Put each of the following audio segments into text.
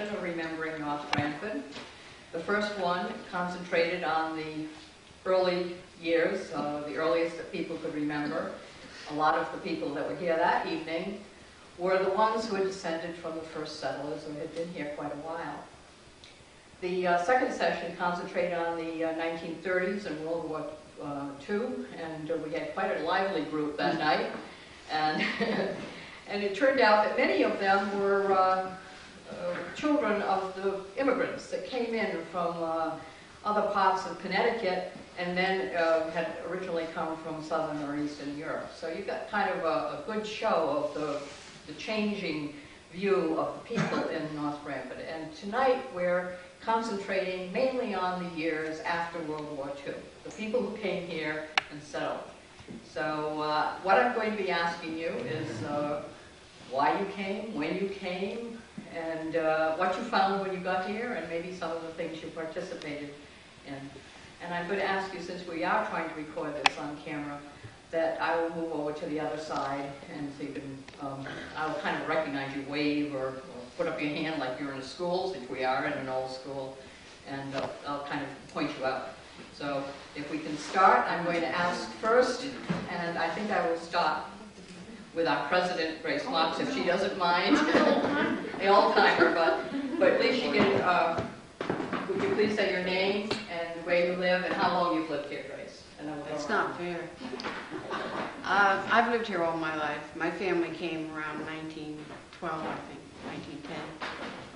session of Remembering North Branford. The first one concentrated on the early years, the earliest that people could remember. A lot of the people that were here that evening were the ones who had descended from the first settlers and had been here quite a while. The second session concentrated on the 1930s and World War II, and we had quite a lively group that night. And, and it turned out that many of them were children of the immigrants that came in from other parts of Connecticut and then had originally come from Southern or Eastern Europe. So you got kind of a good show of the changing view of the people in North Branford. And tonight we're concentrating mainly on the years after World War II, the people who came here and settled. So what I'm going to be asking you is why you came, when you came, and what you found when you got here, and maybe some of the things you participated in. And I'm going to ask you, since we are trying to record this on camera, that I will move over to the other side, and so you can, I'll kind of recognize you, wave, or put up your hand like you're in a school, since we are in an old school, and I'll kind of point you out. So if we can start, I'm going to ask first, and I think I will start with our president, Grace Marks, if she doesn't mind. The old-timer, but at least you can, would you please say your name and where you live and how long you've lived here, Grace? And then we'll It's not fair. I've lived here all my life. My family came around 1912, I think, 1910.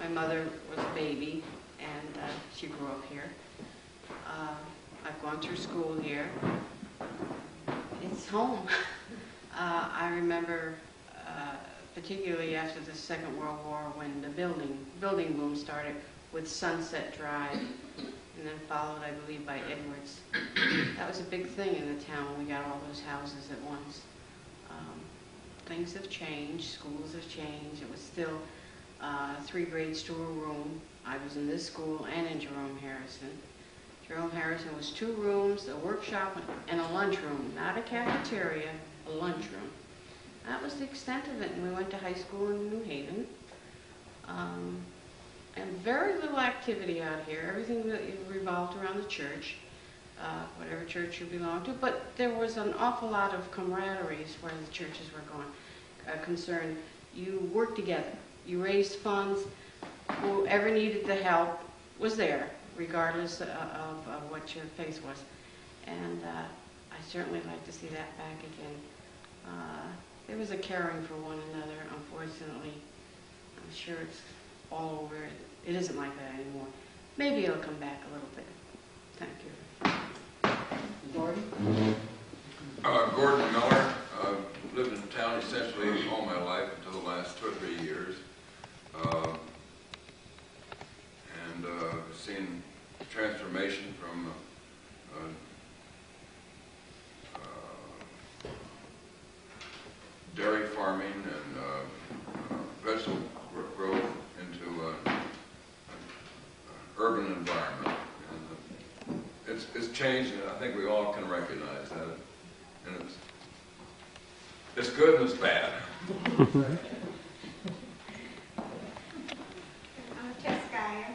My mother was a baby, and she grew up here. I've gone through school here. It's home. I remember, particularly after the Second World War, when the building boom started with Sunset Drive, and then followed, I believe, by Edwards. That was a big thing in the town. We got all those houses at once. Things have changed. Schools have changed. It was still a 3-grade storeroom. I was in this school and in Jerome Harrison. Jerome Harrison was 2 rooms, a workshop, and a lunchroom. Not a cafeteria, a lunchroom. That was the extent of it, and we went to high school in New Haven. And very little activity out here. Everything revolved around the church, whatever church you belonged to. But there was an awful lot of camaraderie as far as the churches were concerned. You worked together. You raised funds. Whoever needed the help was there, regardless of what your faith was. And I certainly like to see that back again. There was a caring for one another. Unfortunately, I'm sure it's all over. It isn't like that anymore. Maybe it'll come back a little bit. Thank you. Gordon? Gordon Miller. Lived in town essentially all my life until the last 2 or 3 years. And seen transformation from dairy farming and vegetable growth into an urban environment. And it's changed, and I think we all can recognize that. And it's good and it's bad. I'm Tess Geyer.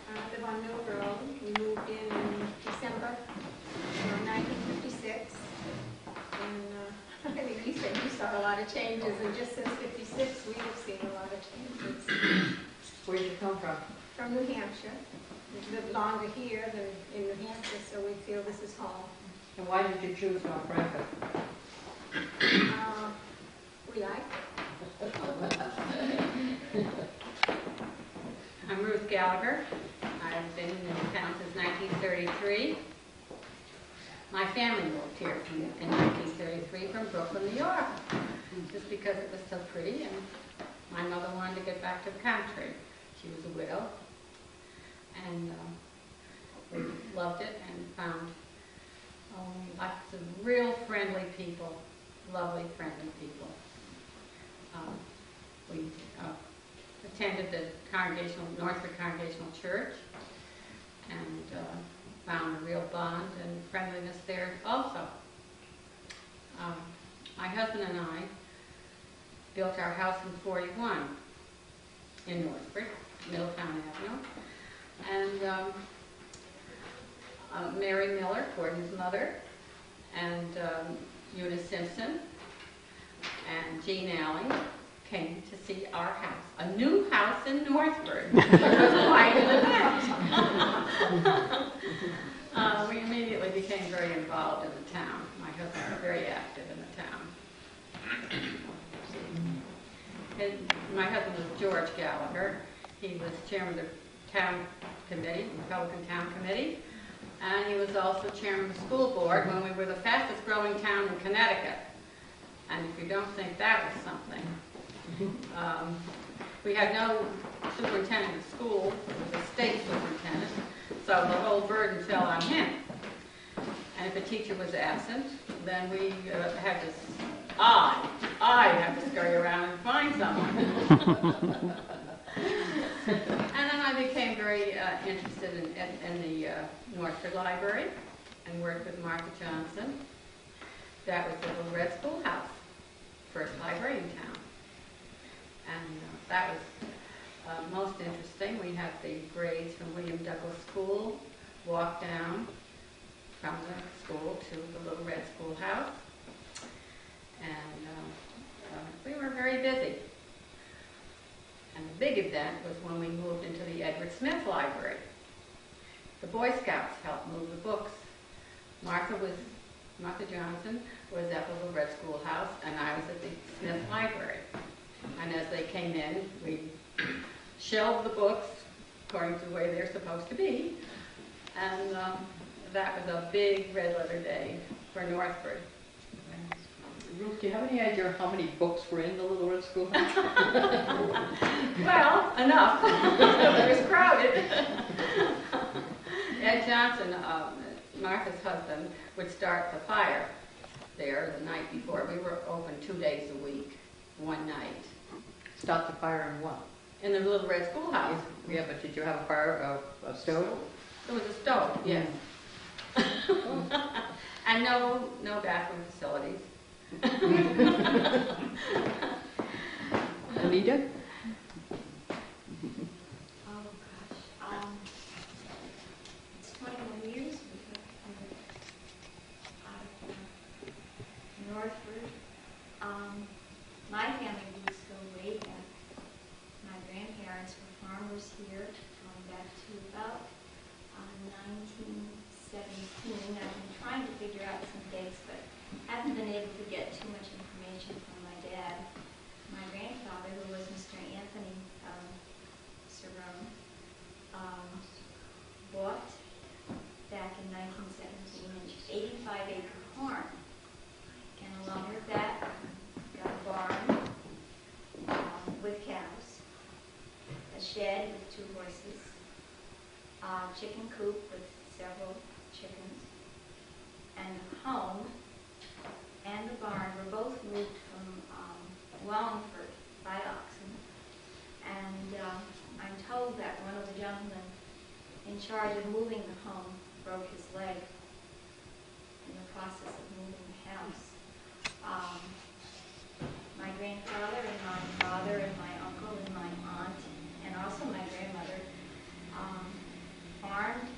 I live on Mill Road. We moved in December of 1956. And I think you said you saw a lot of changes, and just since 56 we have seen a lot of changes. Where did you come from? From New Hampshire. We've lived longer here than in New Hampshire, so we feel this is home. And why did you choose North Branford? We like it. I'm Ruth Gallagher. I've been in town since 1933. My family moved here in 1933 from Brooklyn, New York, just because it was so pretty, and my mother wanted to get back to the country. She was a widow, and we loved it and found lots of real friendly people, lovely, friendly people. We attended the Northford Congregational Church, and found a real bond and friendliness there also. My husband and I built our house in '41, in Northford, Middletown Avenue. And Mary Miller, Gordon's mother, and Eunice Simpson, and Jean Allen came to see our house, a new house in Northford, which was quite an event. We immediately became very involved in the town. My husband was very active in the town. And my husband was George Gallagher. He was chairman of the town committee, Republican town committee, and he was also chairman of the school board when we were the fastest growing town in Connecticut. And if you don't think that was something, we had no superintendent of schools, it was a state superintendent, so the whole burden fell on him. And if a teacher was absent, then we had to, I had to scurry around and find someone. And then I became very interested in the Northford Library and worked with Martha Johnson. That was the Little Red Schoolhouse, first library in town. And that was most interesting. We had the grades from William Douglas School walk down from the school to the Little Red Schoolhouse. And we were very busy. And the big event was when we moved into the Edward Smith Library. The Boy Scouts helped move the books. Martha Johnson was at the Little Red Schoolhouse, and I was at the Smith Library. And as they came in, we shelved the books according to the way they're supposed to be. And that was a big red letter day for Northford. Ruth, do you have any idea how many books were in the Little Red Schoolhouse? Well, enough. It was crowded. Ed Johnson, Martha's husband, would start the fire there the night before. We were open 2 days a week, one night. Start the fire in what? In the Little Red Schoolhouse. Yeah, but did you have a fire, a stove? There was a stove, yes. And no bathroom facilities. Anita? Oh, gosh. It's 21 years we've been out of Northford. My family roots go way back. My grandparents were farmers here, going back to about 1917. I've been trying to figure out some dates, but haven't been able to get too much information from my dad. My grandfather, who was Mr. Anthony Cerrone, bought back in 1917 an 85-acre farm. And along with that, got a barn with cows, a shed with 2 horses, a chicken coop with several chickens, and the home and the barn were both moved from Wallingford by oxen. And I'm told that one of the gentlemen in charge of moving the home broke his leg in the process of moving the house. My grandfather and my father and my uncle and my aunt and also my grandmother farmed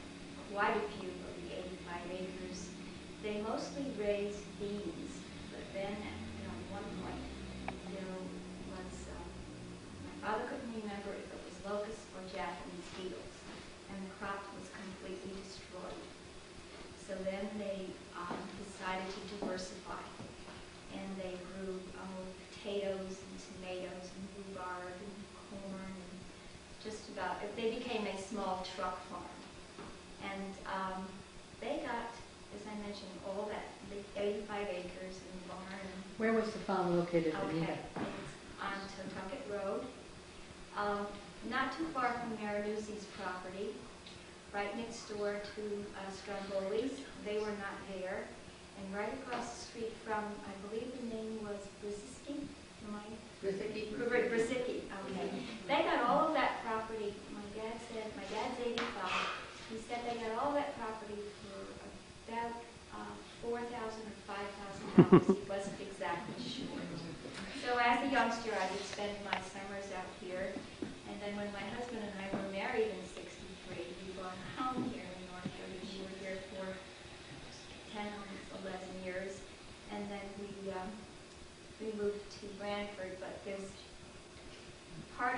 quite a few of the 85 acres. They mostly raised beans, but then at one point there was, my father couldn't remember if it was locusts or Japanese beetles, and the crop was completely destroyed. So then they decided to diversify, and they grew potatoes and tomatoes and rhubarb and corn and just about, they became a small truck farm. And they got, as I mentioned, all that, the 85 acres and the barn. Where was the farm located, Anita? Okay, it's on Tucket Road. Not too far from Marinuzzi's property, right next door to Stromboli's. They were not there. And right across the street from, I believe the name was Brzezinski. Brzezinski. Brzezinski, okay. They got all of that property. My dad's 85. He said they got all that property for about $4,000 or $5,000. He wasn't exactly sure. So as a youngster, I would spend my summers out here, and I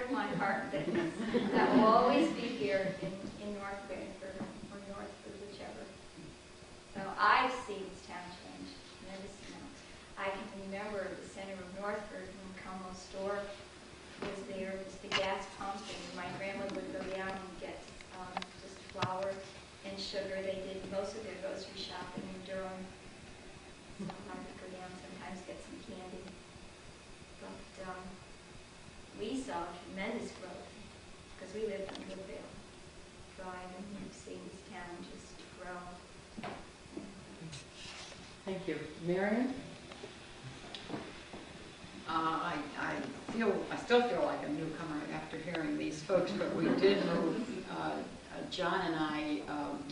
part of my heart that will always be here in North Branford or Northford, whichever. So I've seen this town change tremendously. I can remember the center of Northford when Como store was there, just the gas pump, and my grandma would go down and get just flour and sugar. They did most of their grocery shopping in Durham. Sometimes I'd go down, sometimes get some candy. But we saw tremendous growth because we lived on Woodville Drive, and we've seen this town just grow. Thank you. Marion? I still feel like a newcomer after hearing these folks, but we did move. John and I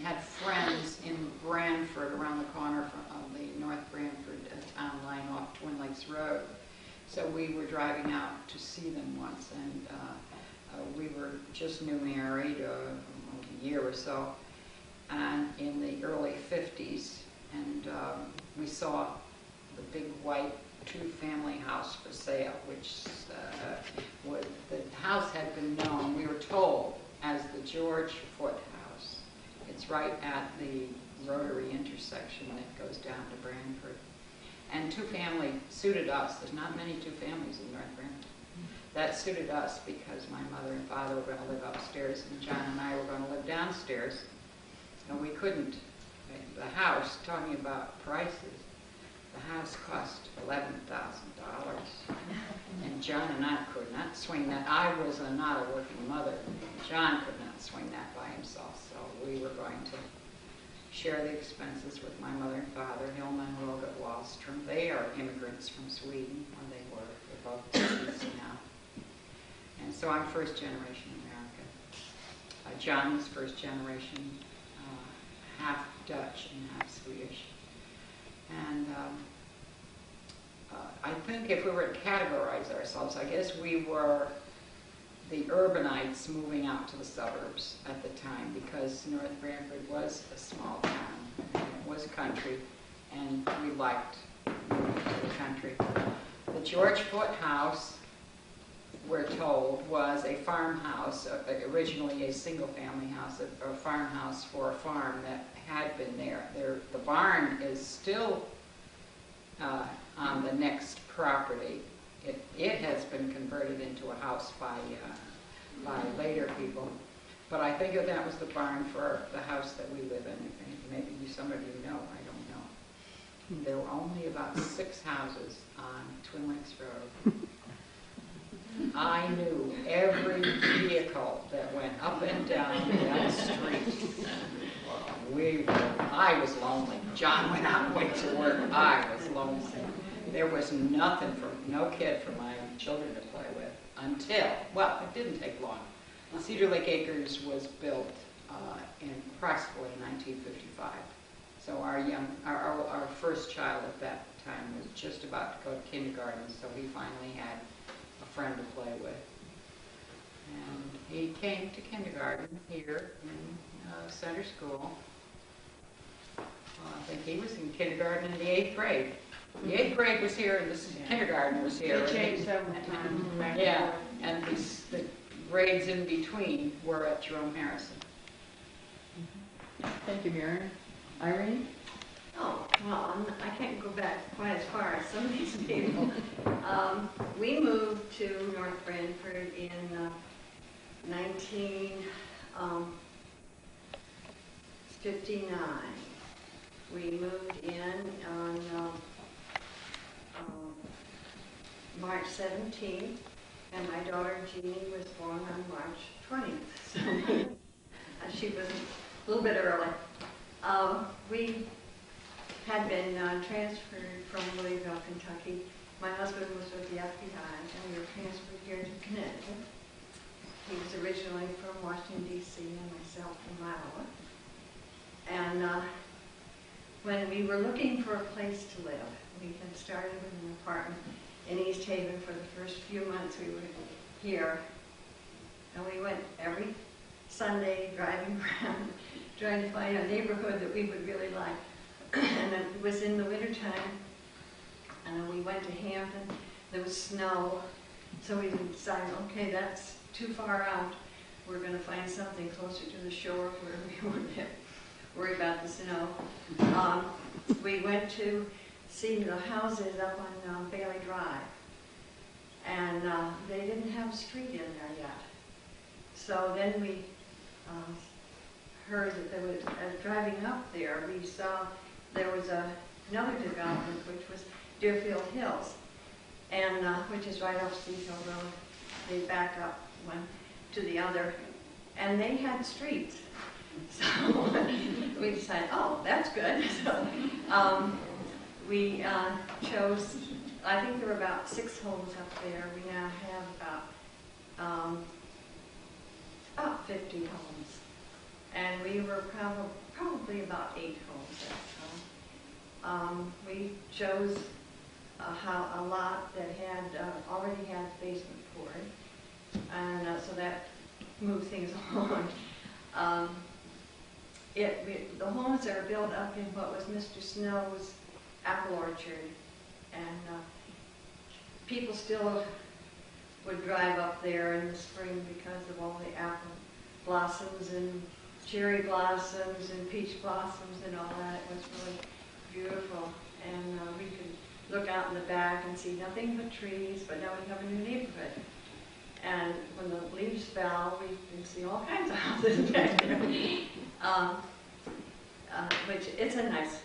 had friends in Branford, around the corner from the North Branford town line off Twin Lakes Road. So we were driving out to see them once, and we were just new married, a year or so, and in the early 50s, and we saw the big white two-family house for sale, which the house had been known, we were told, as the George Foote House. It's right at the rotary intersection that goes down to Branford. And two-family suited us. There's not many two-families in North Branford. That suited us because my mother and father were going to live upstairs, and John and I were going to live downstairs. And we couldn't. The house, talking about prices, the house cost $11,000. And John and I could not swing that. I was not a working mother. John could not swing that by himself. So we were going to share the expenses with my mother and father, Hilma and Rogat Wallstrom. They are immigrants from Sweden, or they were. They're both deceased now. And so I'm first generation American. John was first generation, half Dutch and half Swedish. And I think if we were to categorize ourselves, I guess we were the urbanites moving out to the suburbs at the time, because North Branford was a small town, and it was country, and we liked moving to the country. The George Foote House, we're told, was a farmhouse, originally a single-family house, a farmhouse for a farm that had been there. The barn is still on the next property. It has been converted into a house by later people. But I think that was the barn for the house that we live in. Maybe some of you know, I don't know. There were only about 6 houses on Twin Lakes Road. I knew every vehicle that went up and down that street. I was lonely. John went out and went to work. I was lonesome. There was nothing no kid for my children to play with until, well, it didn't take long. Cedar Lake Acres was built in approximately 1955. So our first child at that time was just about to go to kindergarten, so he finally had a friend to play with. And he came to kindergarten here in Center School. I think he was in kindergarten in the 8th grade. The 8th grade was here and the kindergarten was here. They changed several times. Yeah, and the grades in between were at Jerome Harrison. Thank you, Marion. Irene? Oh, well, I can't go back quite as far as some of these people. We moved to North Branford in 1959. We moved in on March 17th, and my daughter Jeannie was born on March 20th. So she was a little bit early. We had been transferred from Louisville, Kentucky. My husband was with the FBI, and we were transferred here to Connecticut. He was originally from Washington, D.C., and myself from Iowa. And when we were looking for a place to live, we had started with an apartment in East Haven for the first few months we were here. And we went every Sunday driving around, trying to find a neighborhood that we would really like. And it was in the wintertime, and we went to Hampton. There was snow, So we decided, okay, that's too far out. We're going to find something closer to the shore where we wouldn't have to worry about the snow. We went to see the houses up on Bailey Drive, and they didn't have a street in there yet. So then we heard that there was, driving up there, we saw there was another development, which was Deerfield Hills, and which is right off Cecil Road. They back up one to the other, and they had streets. So we decided, oh, that's good. So we chose, I think there were about 6 homes up there. We now have about 50 homes. And we were probably about 8 homes at the time. We chose a lot that had already had basement poured, and so that moved things along. The homes are built up in what was Mr. Snow's apple orchard, and people still would drive up there in the spring because of all the apple blossoms and cherry blossoms and peach blossoms and all that. It was really beautiful, and we could look out in the back and see nothing but trees, but now we have a new neighborhood. And when the leaves fell, we could see all kinds of houses back there. Which it's a nice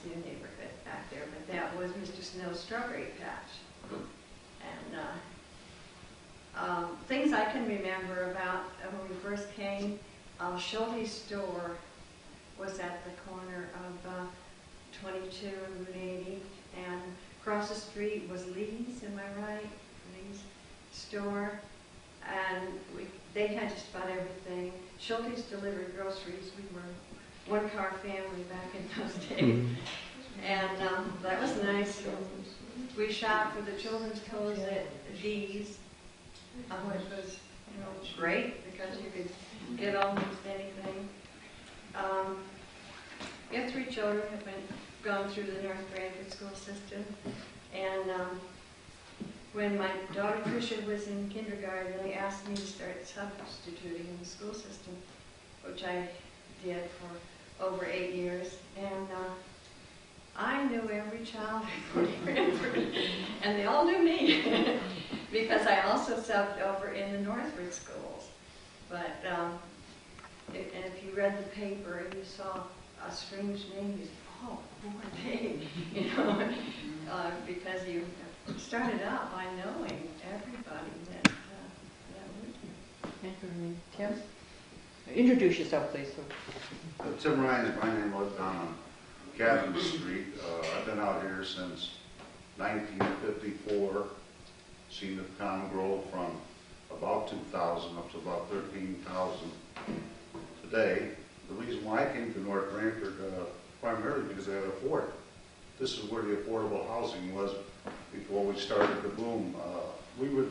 new neighborhood back there, but that was Mr. Snow's strawberry patch. And things I can remember about when we first came, Schulte's store was at the corner of 22 and Route 80, and across the street was Lee's, am I right? Lee's store, and they had just about everything. Schulte's delivered groceries. We were one-car family back in those days, and that was nice. We shopped for the children's clothes at D's, which was, great because you could get almost anything. We have 3 children who have gone through the North Branford school system, and when my daughter Tricia was in kindergarten, they asked me to start substituting in the school system, which I did for over 8 years, and I knew every child in Branford, and they all knew me, because I also subbed over in the Northford schools. But and if you read the paper and you saw a strange name, you said, oh, poor thing, because you started out by knowing everybody that would. Thank you, Tim. Introduce yourself, please. Tim Ryan is my name. I live down on Catherine Street. I've been out here since 1954. Seen the town grow from about 2,000 up to about 13,000 today. The reason why I came to North Branford primarily because I had a fort. This is where the affordable housing was before we started the boom. We were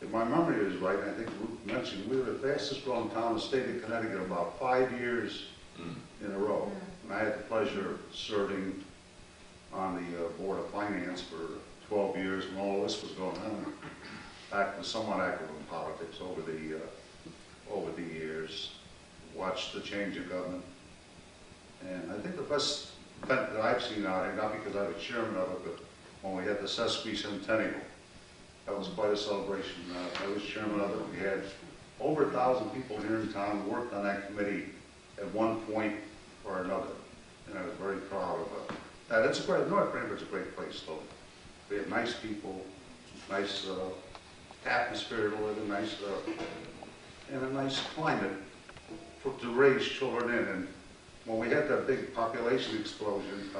if my memory is right, and I think Ruth mentioned, we were the fastest growing town in the state of Connecticut about 5 years in a row. And I had the pleasure of serving on the Board of Finance for 12 years when all this was going on. Back somewhat active in politics over the years. Watched the change of government. And I think the best event that I've seen out here, not because I was chairman of it, but when we had the sesquicentennial. That was quite a celebration. I was chairman of it. We had over 1,000 people here in town who worked on that committee at one point or another. And I was very proud of that. It's North Branford's a great place, though. We have nice people, nice atmosphere to live in, and a nice climate to raise children in. And when we had that big population explosion,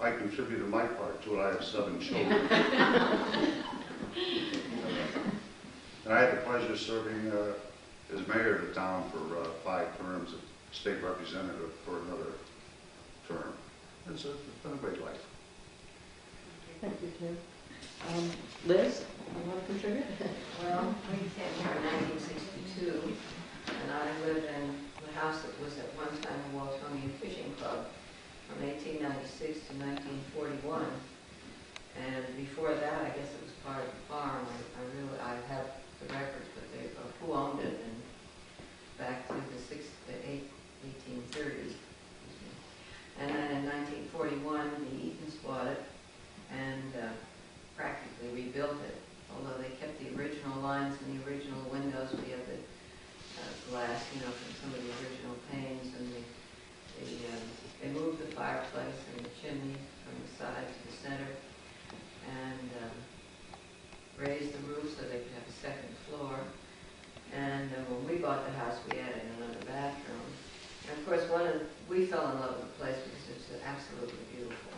I contributed my part to it. I have 7 children. And I had the pleasure of serving as mayor of the town for 5 terms, and state representative for another term. It's been a great life. Thank you, Tim. Liz, you want to contribute? Well, we came here in 1962, and I lived in the house that was at one time a Waltonian Fishing Club from 1896 to 1941. And before that, I guess it was part of the farm. I have the records, but who owned it, and back to the 1830s. And then in 1941, the Eatons bought it and practically rebuilt it. Although they kept the original lines and the original windows, we have the glass, from some of the original panes, and they moved the fireplace and the chimney from the side to the center, and raised the roof so they could have a second floor. And when we bought the house, we added another bathroom. And of course, we fell in love with the place because it's absolutely beautiful.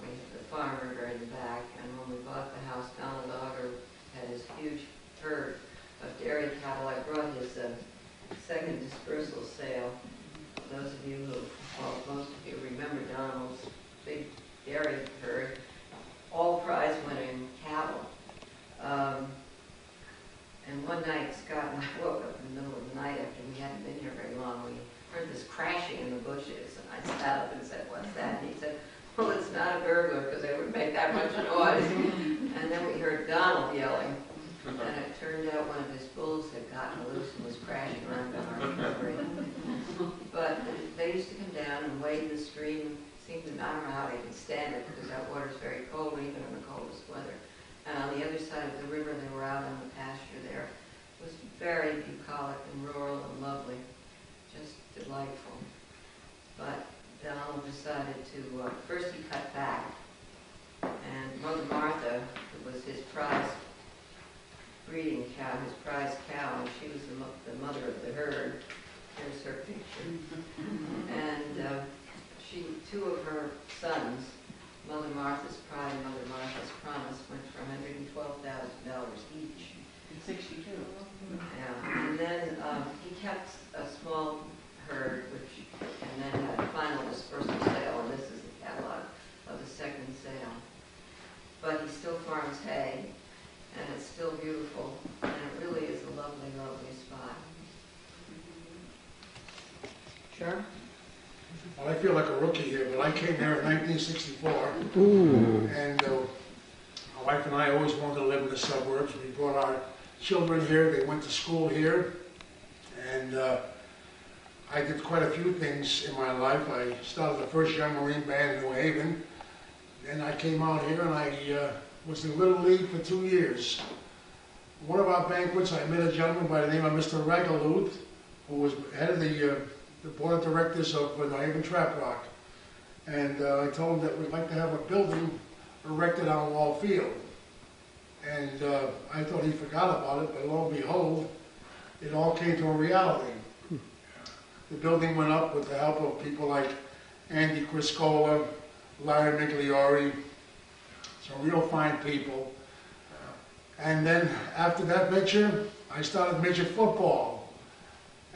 We have the farm river in the back, and when we bought the house, Donald Auger had his huge herd of dairy cattle. I brought his second dispersal sale. Those of you most of you remember Donald's big dairy herd, all prize-winning cattle. And one night, Scott and I woke up in the middle of the night after we hadn't been here very long. We heard this crashing in the bushes, and I sat up and said, "What's that?" And he said, "Well, it's not a burglar, because they wouldn't make that much noise." And then we heard Donald yelling, and it turned out one of his bulls had gotten loose and was crashing around on our property. But they used to come down and wade the stream. I don't know how they can stand it, because that water's very cold, even in the coldest weather. And on the other side of the river, they were out in the pasture there. It was very bucolic and rural and lovely, just delightful. But Donald decided to, first he cut back, and Mother Martha, who was his prize breeding cow, his prize cow, and she was the mother of the herd. Here's her picture. And two of her sons, Mother Martha's Pride and Mother Martha's Promise, went for $112,000 each. In 62. Yeah. And then he kept a small herd, and then had a final dispersal sale, and this is the catalog of the second sale. But he still farms hay, and it's still beautiful, and it really is a lovely, lovely spot. Sure. Well, I feel like a rookie here, but I came here in 1964, and my wife and I always wanted to live in the suburbs. We brought our children here. They went to school here, and I did quite a few things in my life. I started the first Young Marine Band in New Haven. Then I came out here, and I was in Little League for 2 years. One of our banquets, I met a gentleman by the name of Mr. Regalut, who was head of the board of directors of New Haven Trap Rock. And I told him that we'd like to have a building erected on Wall Field. And I thought he forgot about it, but lo and behold, it all came to a reality. The building went up with the help of people like Andy Criscola, Larry Migliori, some real fine people. And then after that venture, I started midget football.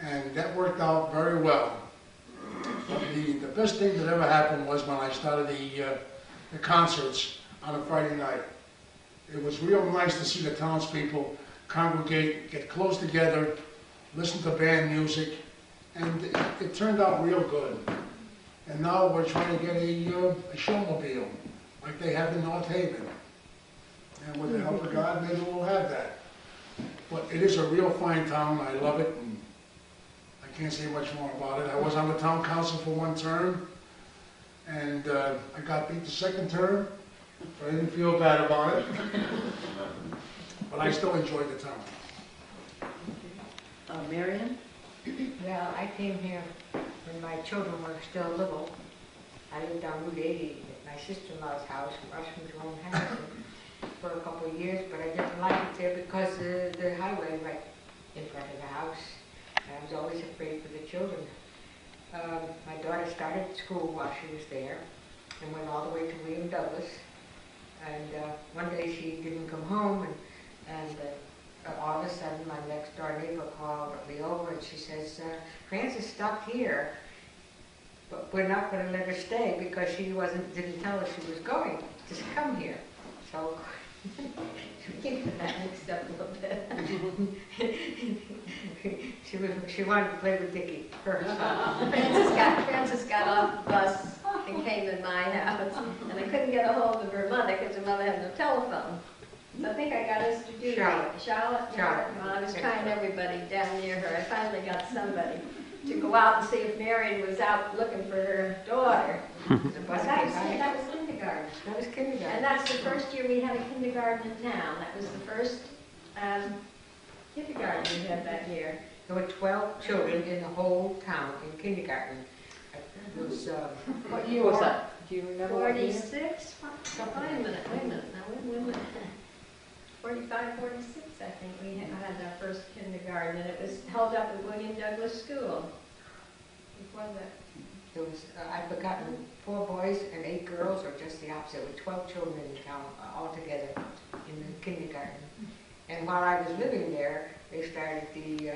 And that worked out very well. But the best thing that ever happened was when I started the concerts on a Friday night. It was real nice to see the townspeople congregate, get close together, listen to band music, and it turned out real good. And now we're trying to get a showmobile, like they have in North Haven. And with the help of God, maybe we'll have that. But it is a real fine town. I love it, and I can't say much more about it. I was on the town council for one term, and I got beat the second term, but I didn't feel bad about it. But I still enjoyed the town. Marion? Well, I came here when my children were still little. I lived on Route 80 at my sister-in-law's house, Rushman Jerome Harrison, for a couple of years, but I didn't like it there because of the highway right in front of the house. And I was always afraid for the children. My daughter started school while she was there and went all the way to William Douglas. And one day she didn't come home, and all of a sudden my next door neighbor called me over and she says, Frances stuck here, but we're not going to let her stay because she didn't tell us she was going to come here. So we got that mixed up a little bit. she wanted to play with Dickie, her son. Frances got off the bus and came in my house. And I couldn't get a hold of her mother because her mother had no telephone. So I think I got us to do that. Charlotte? Well, I was trying everybody down near her. I finally got somebody to go out and see if Marion was out looking for her daughter. But that was kindergarten. That was kindergarten. And that's the first year we had a kindergarten in town. That was the first kindergarten we had that year. There were 12 children in the whole town in kindergarten. It was, What year was that? Do you remember what year? 46? Wait a minute. Now, wait a minute. 45, 46, I think we had our first kindergarten, and it was held up at William Douglas School. Before that. there was, I've forgotten, 4 boys and 8 girls, or just the opposite, with 12 children in town altogether in the kindergarten. And while I was living there, they started the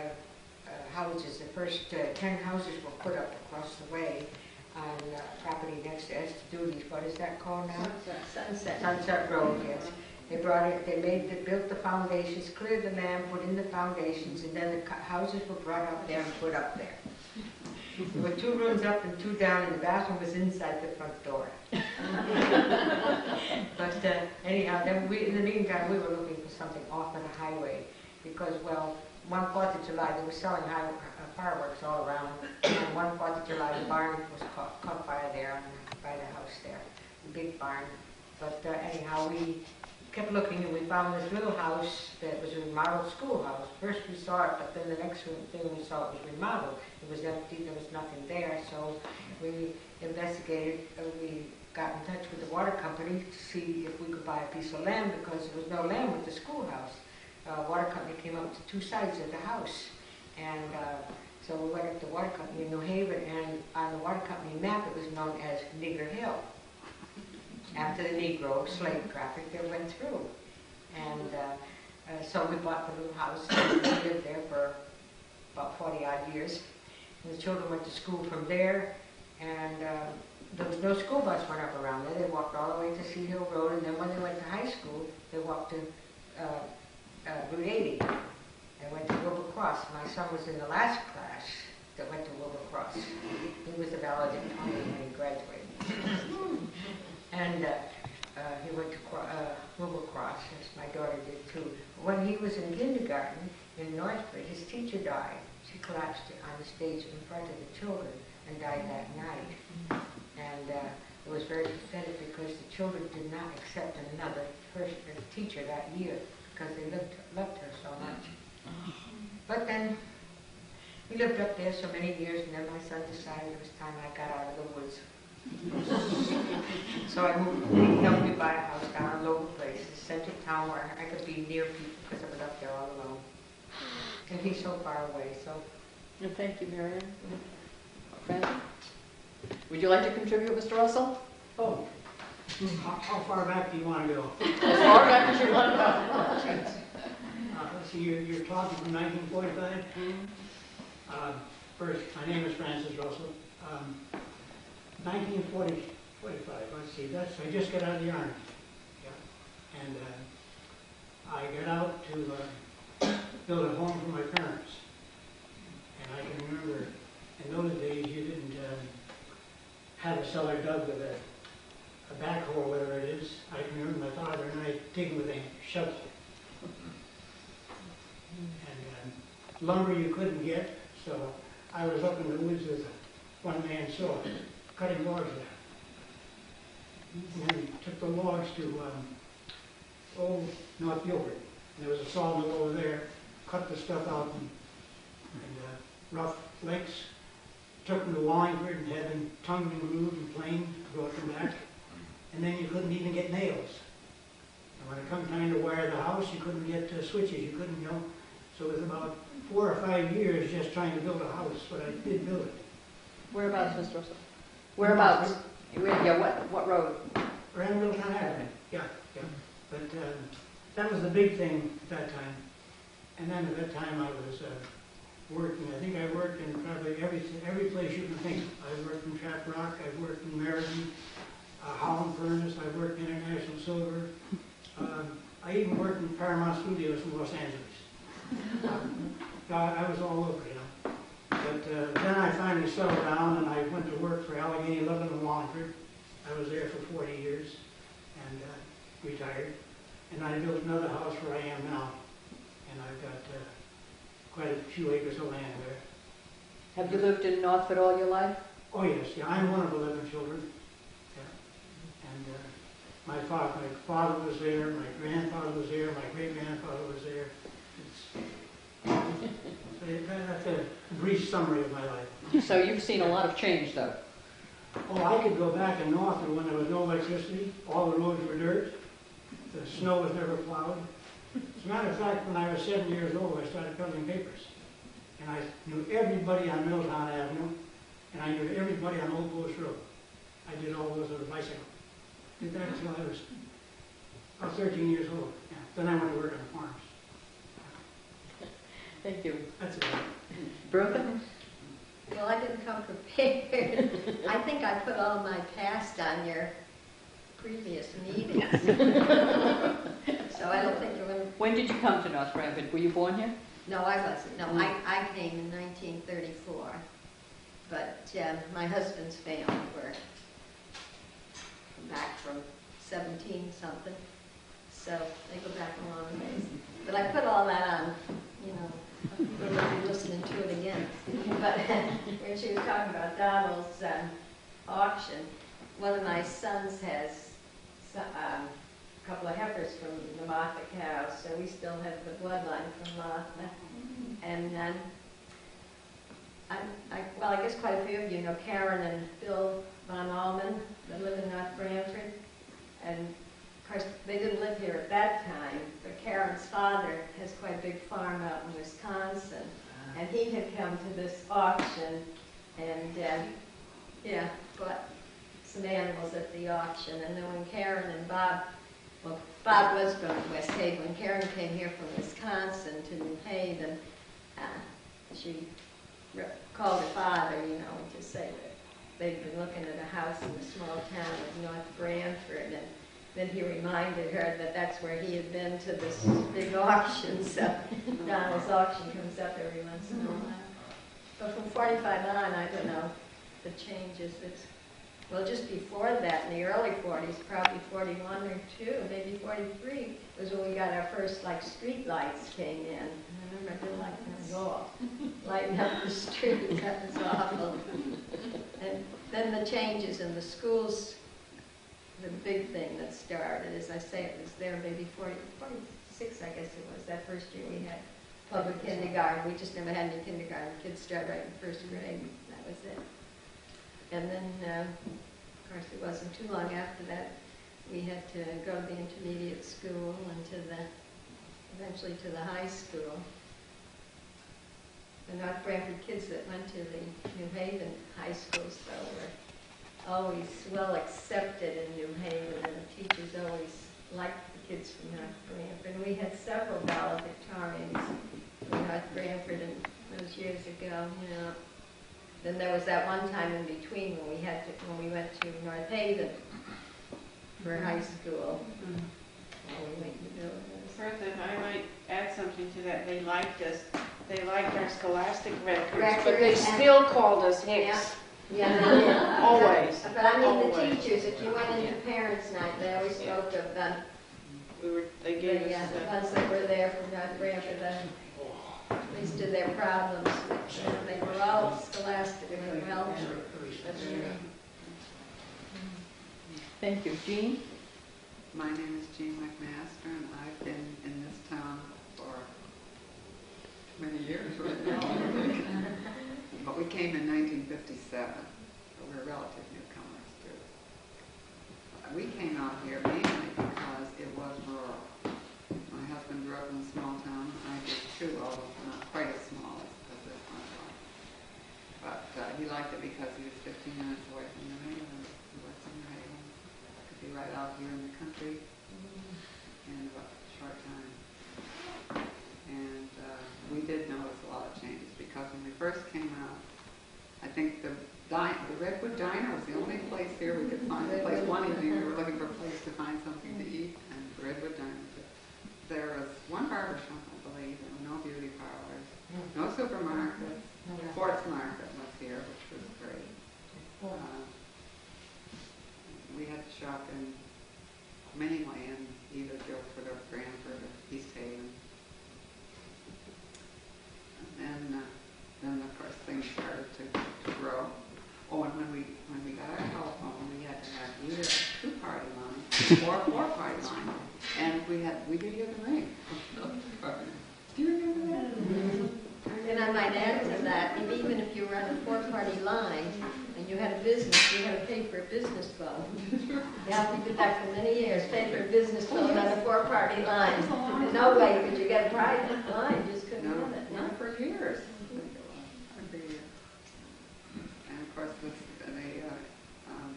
houses. The first 10 houses were put up across the way on property next to Duty's. What is that called now? Sunset Road, yes. They brought it, built the foundations, cleared the land, put in the foundations, and then the houses were brought up there and put up there. There were 2 rooms up and 2 down, and the bathroom was inside the front door. But anyhow, then in the meantime, we were looking for something off of the highway, because, well, one 4th of July, they were selling fireworks all around, and one 4th of July, the barn was caught fire there, by the house there, the big barn. But anyhow, we kept looking, and we found this little house that was a remodeled schoolhouse. First we saw it, but then the next thing we saw it was remodeled. It was empty, there was nothing there, so we investigated, we got in touch with the water company to see if we could buy a piece of land, because there was no land with the schoolhouse. Water company came up to 2 sides of the house, and so we went up to the water company in New Haven, and on the water company map it was known as Nigger Hill, after the Negro slave traffic that went through. And so we bought the little house, and we lived there for about 40-odd years. And the children went to school from there, and there was no school bus went up around there. They walked all the way to Sea Hill Road, and then when they went to high school, they walked to Route 80 and went to Wilbur Cross. My son was in the last class that went to Wilbur Cross. He was the valedictorian when he graduated. And he went to Wilbur Cross, as my daughter did too. When he was in kindergarten in Northford, his teacher died. She collapsed on the stage in front of the children and died that night. And it was very pathetic because the children did not accept another teacher that year because they loved her so much. But then we lived up there so many years, and then my son decided it was time I got out of the woods. So I moved, he helped me buy a house down in a local place, the center of town where I could be near people because I was up there all alone. And he's so far away, so. And thank you, Marion. Francis? Would you like to contribute, Mr. Russell? Oh, how far back do you want to go? As far back as you want to go. Let's see, you're talking from 1945? First, my name is Francis Russell. 1945, let's see, I just got out of the Army. Yeah. And I got out to build a home for my parents. And I can remember, in those days, you didn't have a cellar dug with a backhoe or whatever it is. I can remember my father and I digging with a shovel. And lumber you couldn't get, so I was up in the woods with a one-man saw, cutting logs there. And then we took the logs to old North Gilbert. And there was a sawmill over there, cut the stuff out in rough lengths, took them to Wallingford and had them tongued and grooved and planed, brought them back. And then you couldn't even get nails. And when it come time to wire the house, you couldn't get switches, you couldn't, you know. So it was about 4 or 5 years just trying to build a house, but I did build it. Whereabouts, Mr. Russell? Whereabouts? Yeah, what road? Around Middletown Avenue, yeah. But that was the big thing at that time. And then at that time I was working. I think I worked in probably every place you can think of. I worked in Trap Rock, I worked in Meriden, Holland Furnace, I worked in International Silver. I even worked in Paramount Studios in Los Angeles. I was all over, you know. But then I finally settled down and I went to work for Allegheny Living and Wallingford. I was there for 40 years and retired. And I built another house where I am now. And I've got quite a few acres of land there. Have you lived in Northford all your life? Oh yes, yeah, I'm one of 11 children. Yeah. And my father was there, my grandfather was there, my great-grandfather was there. That's a brief summary of my life. So you've seen a lot of change, though. Oh, I could go back in Northford when there was no electricity, all the roads were dirt, the snow was never plowed. As a matter of fact, when I was 7 years old, I started cutting papers. And I knew everybody on Middletown Avenue, and I knew everybody on Old Post Road. I did all those on a bicycle. Did that until I was about 13 years old. Yeah. Then I went to work on the farms. Thank you. That's it. Bertha? Well, I didn't come prepared. I think I put all my past on your previous meetings. So I don't think you're going to... When did you come to North Branford? Were you born here? No, I wasn't. No, I came in 1934. But my husband's family were back from 17-something. So they go back a long ways. But I put all that on, you know, people will be listening to it again. But when she was talking about Donald's auction, one of my sons has a couple of heifers from the Martha cows, so we still have the bloodline from Martha. And I guess quite a few of you know Karen and Bill Von Allman that live in North Branford. And of course, they didn't live here at that time, but Karen's father has quite a big farm out in Wisconsin. And he had come to this auction and, bought some animals at the auction. And then when Karen and Bob, well, Bob was from West Haven. When Karen came here from Wisconsin to New Haven, she called her father, you know, to say that they'd been looking at a house in the small town of North Branford. And then he reminded her that that's where he had been to this big auction. So Donald's auction comes up every once in a while. But from 45 on, I don't know, the changes. Well, just before that, in the early 40s, probably 41 or 2, maybe 43, was when we got our first, like, street lights came in. And I remember I didn't like them at all. Lighting up the street, that was awful. And then the changes in the schools, the big thing that started, as I say, it was there maybe 46, I guess it was, that first year we had public kindergarten. We just never had any kindergarten. Kids started right in first grade. That was it. And then, of course, it wasn't too long after that, we had to go to the intermediate school and eventually to the high school. The North Branford kids that went to the New Haven high schools, though, were always well accepted in New Haven, and the teachers always liked the kids from North Branford. And we had several valedictorians from North Branford in those years ago, you know. Then there was that one time in between when we went to North Haven for high school. While we went to buildings. Bertha, if I might add something to that, they liked us. They liked our scholastic records, but they still called us Hicks. Yeah, they did. Always. But I mean, Always. the teachers, if you went into parents' night, they always spoke of them. They gave us The ones that were there from North Branford, at least to their problems. They were all scholastic and well. Thank you. Jean? My name is Jean McMaster, and I've been in this town for many years right now. But we came in 1957, so we're relative newcomers too. We came out here mainly because it was rural. My husband grew up in a small town, and I did too, although not quite as small as this one was. But he liked it because he was 15 minutes away from New Haven. He was in New Haven. Could be right out here in the country in about a short time. And we did notice a lot of changes because when we first came out, I think the Redwood Diner was the only place here we could find a place. One evening we were looking for a place to find something to eat, and the Redwood Diner was it. There was one barber shop, I believe, and no beauty parlors, no supermarkets, Sports market was here, which was great. We had to shop in many lands, either Guilford or Branford or East Haven. And then of course things started to grow. Oh, and when we got our telephone, we had to have either a 2-party line or a 4-party line, and we did hear the ring. Do you remember that? And I might add to that, and even if you were on a 4-party line and you had a business, you had to pay for a business phone. Yeah, we did that for many years, pay for a business phone on a 4-party line. And no way could you get a private line, just couldn't have it. Not for years. And of course, the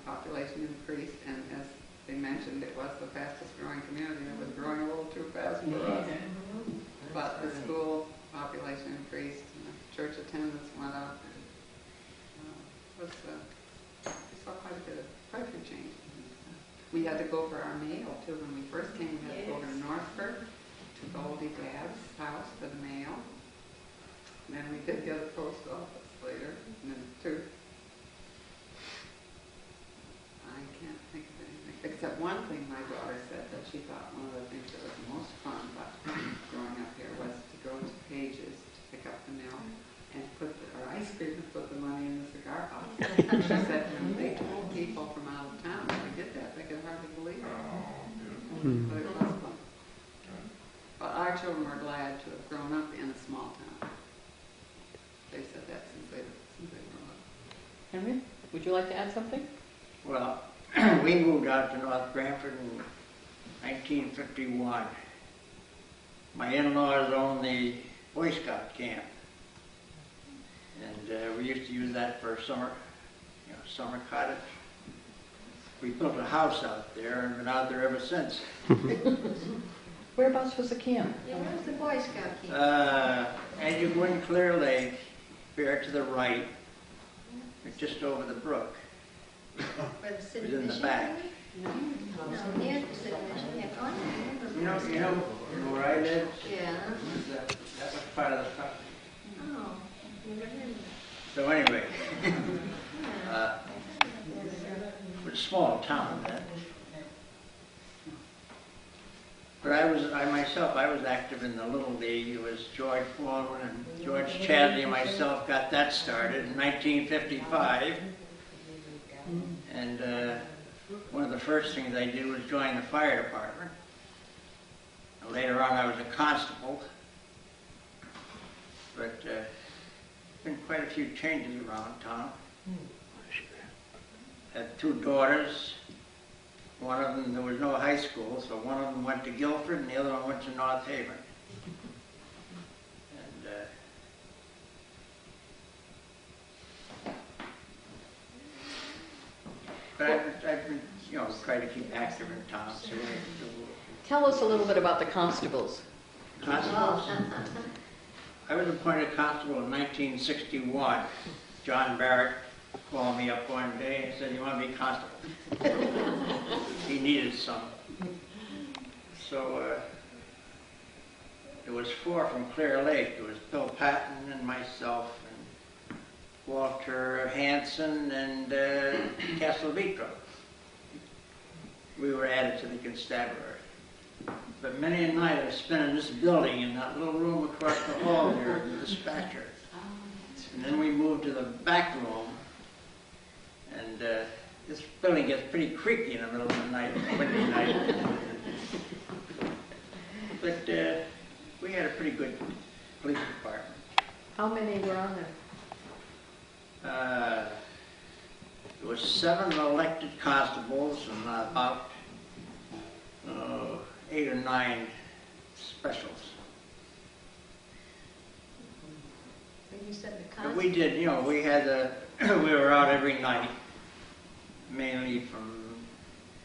population increased, and as they mentioned, it was the fastest growing community. It was growing a little too fast for us. But the school population increased, and the church attendance went up. We saw quite a few changes. We had to go for our mail too. When we first came, we had to go over to Northford to Goldie Dad's house for the mail. And then we did get a post office later, and then 2. I can't think of anything, except one thing my daughter said that she thought one of the things that was most fun about growing up here was to go to Pages to pick up the mail and put our ice cream and put the money in the cigar box. She said when they told people from out of town that we did that, they could hardly believe it. But it was fun. But our children were glad to have grown up in a small town. They said that since they grew up. Henry, would you like to add something? Well, we moved out to North Branford in 1951. My in-laws owned the Boy Scout camp. And we used to use that for summer, summer cottage. We built a house out there and been out there ever since. Whereabouts was the camp? Yeah, where's the Boy Scout camp? As you go in Clear Lake, bear to the right, just over the brook. Where the It city was in the mission back. is? No, near the city mission. Yeah, oh, I remember. You know where I live? Yeah. That was part of the property. Oh, never heard of So anyway, that. it was a small town then. But I myself was active in the Little League. It was George Foreman and George Chadley and myself got that started in 1955. And one of the first things I did was join the fire department. And later on I was a constable. But been quite a few changes around town. Had 2 daughters. One of them, there was no high school, so one of them went to Guilford and the other one went to North Haven. And but I've been, trying to keep active in town. So Tell us a little bit about the constables. Constables? I was appointed constable in 1961. John Barrett called me up one day and said, "You want to be constable?" He needed some. So there was 4 from Clear Lake. There was Bill Patton and myself and Walter Hanson and Castelvetro. We were added to the constabulary. But many a night I've spent in this building, in that little room across the hall there, the dispatcher. And then we moved to the back room, and this building gets pretty creaky in the middle of the night, windy night. But we had a pretty good police department. How many were on there? There was 7 elected constables and about 8 or 9 specials. You said the But we did, we had we were out every night, mainly from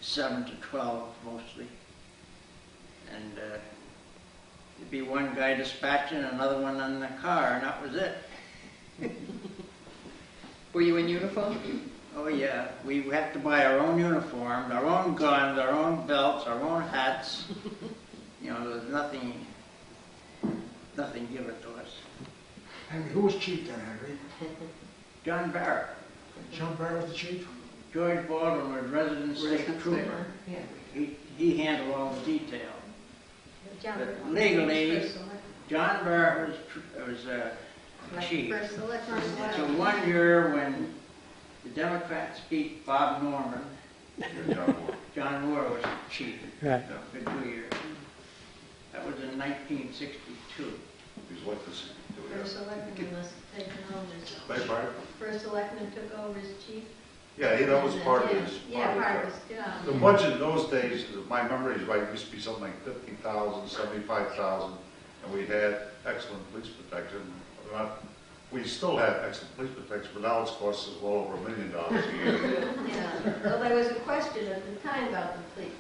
7 to 12 mostly. And there'd be one guy dispatching, another one in the car, and that was it. Were you in uniform? Oh yeah, we had to buy our own uniforms, our own guns, our own belts, our own hats. There was nothing given to us. Henry, who was chief then, Henry? John Barrett. John Barrett was the chief? George Baldwin was resident state trooper. He handled all the detail. John But was legally, first select- John Barrett was chief. First selection. So one year when the Democrats beat Bob Norman, John Moore was chief Right. for 2 years. That was in 1962. He's what this, First selectman was taken over as, Beg pardon? first selectman took over as chief. Yeah, that was part of Yeah, his. Yeah, part of his job. The budget in those days, if my memory is right, it used to be something like 50,000, 75,000, and we had excellent police protection. We still have excellent police protection, but now it's cost us well over $1 million a year. Yeah, well, there was a question at the time about the police,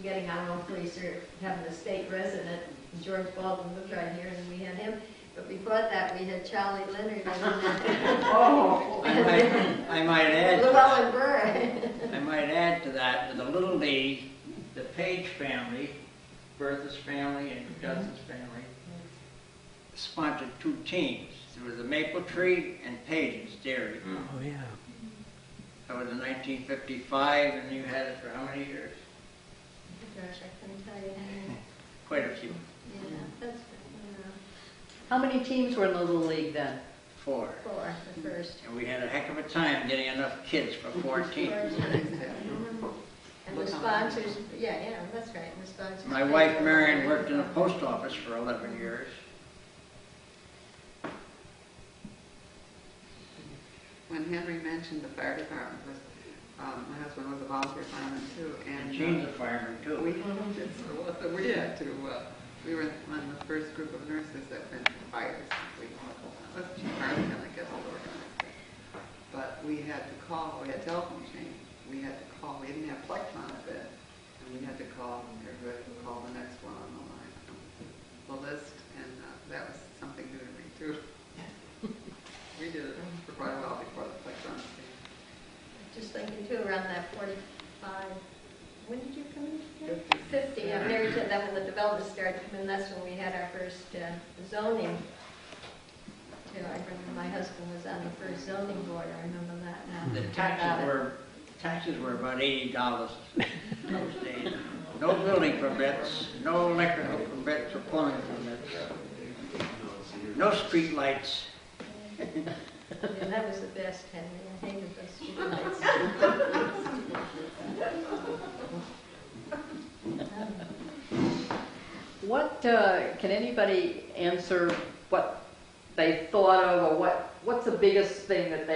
getting our own police or having a state resident. George Baldwin was right here, and we had him. But before that, we had Charlie Leonard. Oh, I might add. Llewellyn Burr. I might add to that, with the Little League, the Page family, Bertha's family and Justin's family, sponsored 2 teams. There was the Maple Tree and Page's Dairy. Oh, yeah. That was in 1955, and you had it for how many years? Gosh, I couldn't tell you. Quite a few. Yeah, that's, How many teams were in the Little League then? 4. 4, the first. And we had a heck of a time getting enough kids for 4 teams. And the sponsors, yeah, that's right, and the sponsors. My wife Marion worked in a post office for 11 years. When Henry mentioned the fire department, my husband was a volunteer fireman too, and Jean's a fireman too. we had to. We were one of the first group of nurses that went to fires. Let's Harlan, I guess, was organized it. But we had to call. We had telephone chain. We had to call. We didn't have Plectron then, and we had to call. Everybody would call the next one on the line, the list, and that was something new to me too. We did it for quite a while before the Plectron came. Just thinking too, around that 45, when did you come in? 50. Yeah, Mary said that when the development started, and that's when we had our first zoning. Too. I remember my husband was on the first zoning board. I remember that now. The taxes were about $80 those days. No building permits, no electrical permits or plumbing permits, no street lights. Yeah, that was the best, Henry. I hated those streetlights. What, can anybody answer what they thought of, or what's the biggest thing that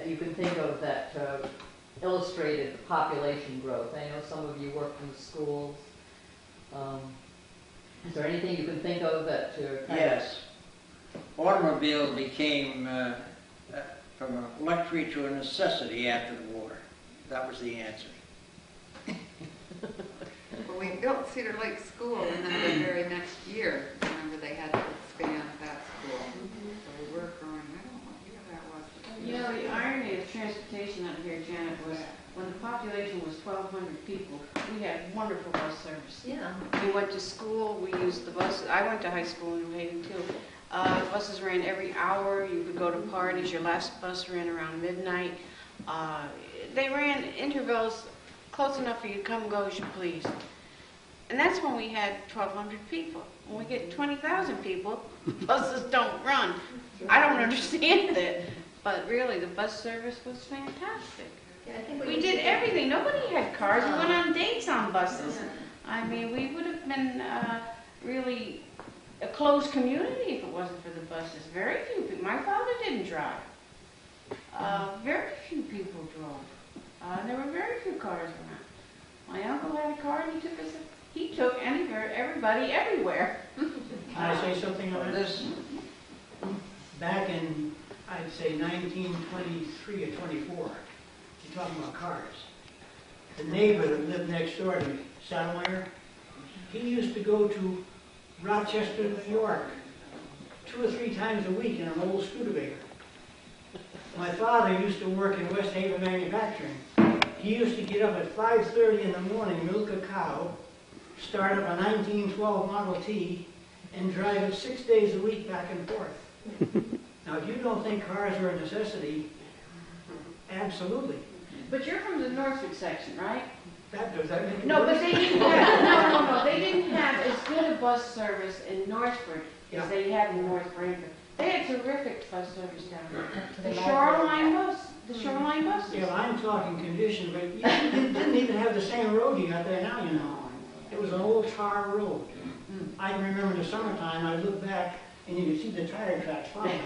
you can think of that illustrated the population growth? I know some of you work in schools. Is there anything you can think of that Yes. Automobiles became from a luxury to a necessity after the war. That was the answer. Well, we built Cedar Lake School, and then the very next year, remember, they had to expand that school. So we were growing. I don't know what year that was. You know, the irony of transportation out here, Janet, was when the population was 1,200 people, we had wonderful bus service. Yeah. We went to school, we used the bus. I went to high school in New Haven too. Buses ran every hour. You could go to parties. Your last bus ran around midnight. They ran intervals close enough for you to come and go as you please. And that's when we had 1,200 people. When we get 20,000 people, buses don't run. I don't understand it. But really, the bus service was fantastic. Yeah, I think We did everything. Nobody had cars. We went on dates on buses. I mean, we would have been really a closed community if it wasn't for the buses. Very few people. My father didn't drive. Very few people drove. There were very few cars around. My uncle had a car and he took everybody everywhere. Can I say something on this? Back in, I'd say 1923 or 24, you're talking about cars. The neighbor that lived next door to me, Sattlemeyer, he used to go to Rochester, New York, 2 or 3 times a week in an old Studebaker. My father used to work in West Haven Manufacturing. He used to get up at 5:30 in the morning, milk a cow, start up a 1912 Model T, and drive it 6 days a week back and forth. Now, if you don't think cars are a necessity, absolutely. But you're from the Norfolk section, right? Does that make it No, but worse? they didn't have, no, they didn't have as good a bus service in Northford Yeah. as they had in North Branford. They had terrific bus service down there. To The the shoreline bus, the shoreline buses. Yeah, I'm talking condition, but you didn't even have the same road you got there now, you know. It was an old tar road. I can remember in the summertime, I look back and you could see the tire tracks flying.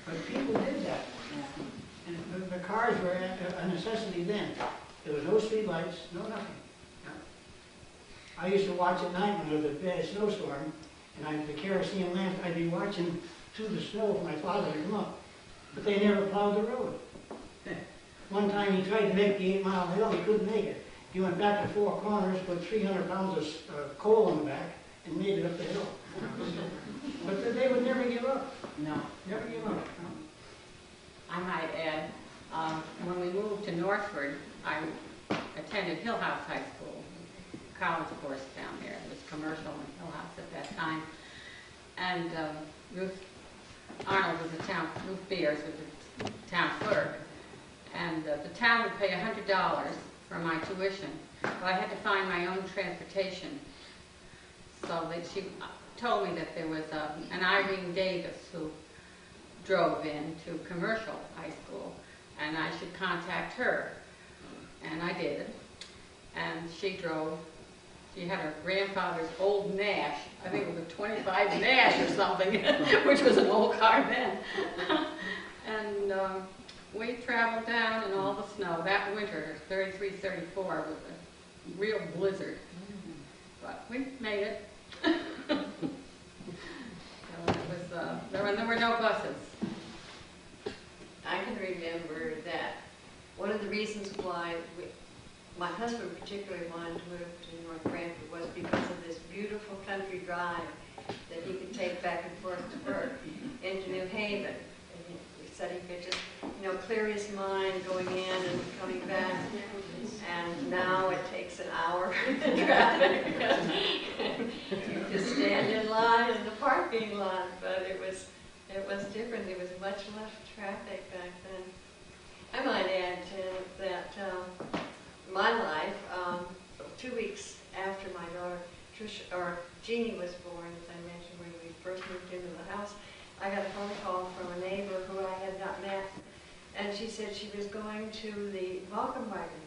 But people did that. And the cars were a necessity then. There was no street lights, no nothing. I used to watch at night when there was a bad snowstorm, and the kerosene lamp, I'd be watching through the snow for my father to come up. But they never plowed the road. One time he tried to make the 8 Mile hill, he couldn't make it. He went back to Four Corners, put 300 pounds of coal in the back, and made it up the hill. But they would never give up. No. Never give up. I might add, when we moved to Northford, I attended Hill House High School, college course down there. It was commercial in Hill House at that time. And Ruth Arnold was Ruth Beers was the town clerk. And the town would pay $100 for my tuition. But I had to find my own transportation. So that she told me that there was an Irene Davis who drove in to commercial high school, and I should contact her. And I did. And she drove. She had her grandfather's old Nash. I think it was a 25 Nash or something, which was an old car then. And we traveled down in all the snow. That winter, 33, 34, was a real blizzard. But we made it. So it was, there were no buses. I can remember that one of the reasons why my husband particularly wanted to move to North Branford was because of this beautiful country drive that he could take back and forth to work into New Haven. And he said he could just, clear his mind going in and coming back. And now it takes an hour in traffic because you just stand in line in the parking lot. But it was different. There was much less traffic back then. I might add to that my life, 2 weeks after my daughter Jeannie was born, as I mentioned when we first moved into the house, I got a phone call from a neighbor who I had not met, and she said she was going to the Volkswagen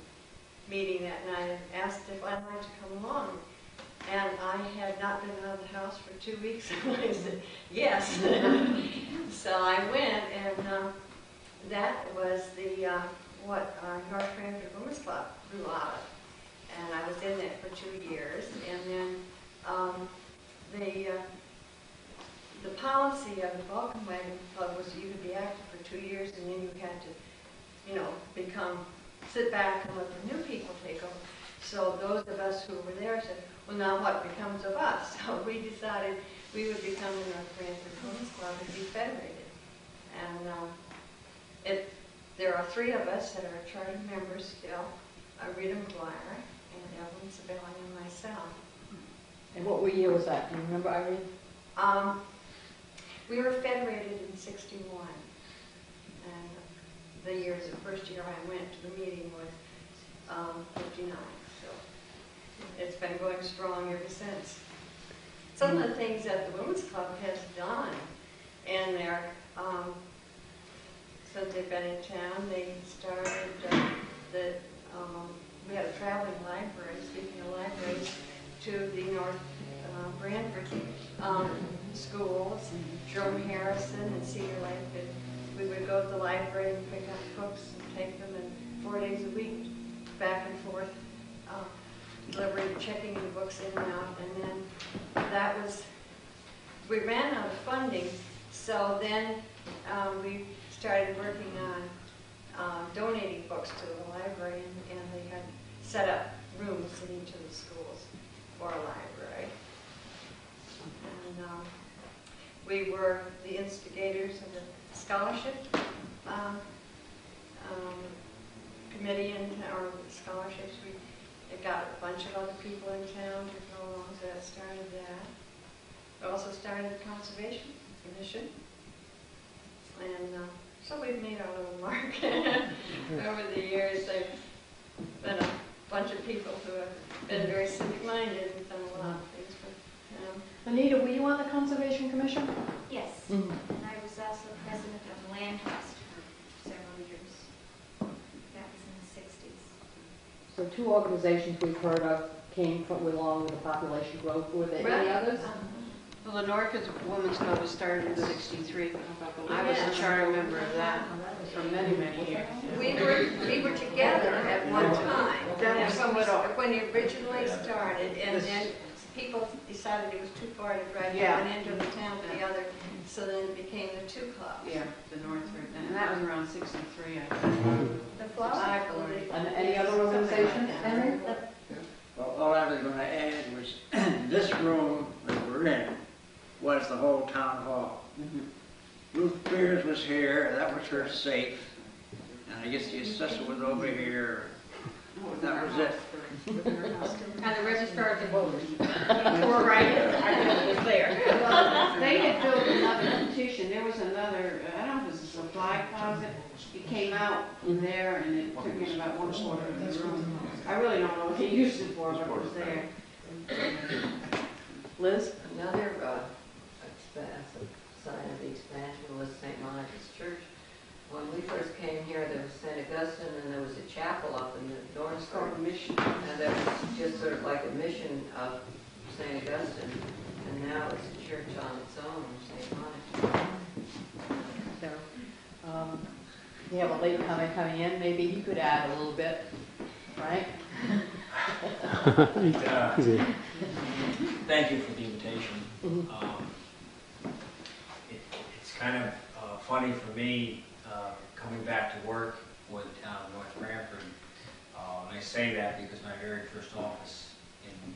meeting that night and asked if I'd like to come along. And I had not been out of the house for 2 weeks, and I said, yes. So I went, and that was the North Branford Women's Club grew out of. And I was in it for 2 years, and then the policy of the Volkswagen Club was you could be active for 2 years, and then you had to, sit back and let the new people take over. So those of us who were there said, well, now what becomes of us? So we decided we would become the North Branford Women's Club and be federated. And there are 3 of us that are charter members still, Rita McGuire, and Evelyn Sabelli, and myself. And what year was that? Do you remember, Irene? We were federated in '61. And the first year I went to the meeting was 59. So it's been going strong ever since. Some of the things that the Women's Club has done in their, since they've been in town, they started we had a traveling library, speaking of libraries, to the North Branford schools, Jerome Harrison and Cedar Lake. We would go to the library and pick up books and take them, and 4 days a week, back and forth, delivering, checking the books in and out. And then we ran out of funding, so then we started working on donating books to the library, and they had set up rooms in each of the schools for a library. And we were the instigators of the scholarship committee or scholarships. We got a bunch of other people in town to go along, so that started that. We also started conservation Commission. And so we've made our little mark over the years. There's been a bunch of people who have been very civic-minded and done a lot of things for town. Anita, were you on the Conservation Commission? Yes, Mhm. and I was also president of the Land Trust for several years. That was in the 60s. So two organizations we've heard of came from along with the population growth. Were there any others? Well, the Norfolk Women's Club was started in '63. I was a charter member of that for many, many years. We were together at one time. That was when it originally started, and then people decided it was too far to drive from one end of the town to the other, so then it became the two clubs. Yeah, the Northford, and that was around '63, I think. The flower, I believe. And any other organizations, Henry? Well, all I was going to add was this room that we're in was the whole town hall. Ruth Spears was here, that was her safe. And I guess the assessor was over here. That was it. And the registrars of voters. Who were right here. I knew it was there. Well, they had built another petition. There was another, I don't know if it was a supply closet. It came out from there and it took in about 1/4 of the room. I really don't know what he used it for, but it was there. Liz? Another sign of the expansion was St. Monica's Church. When we first came here, there was St. Augustine and there was a chapel up in the north side. Mission. And that was just sort of like a mission of St. Augustine. And now it's a church on its own, St. Monica. So, you have a late comment coming in. Maybe you could add a little bit, right? Thank you for the invitation. It's kind of funny for me coming back to work for the town of North Branford. And I say that because my very first office in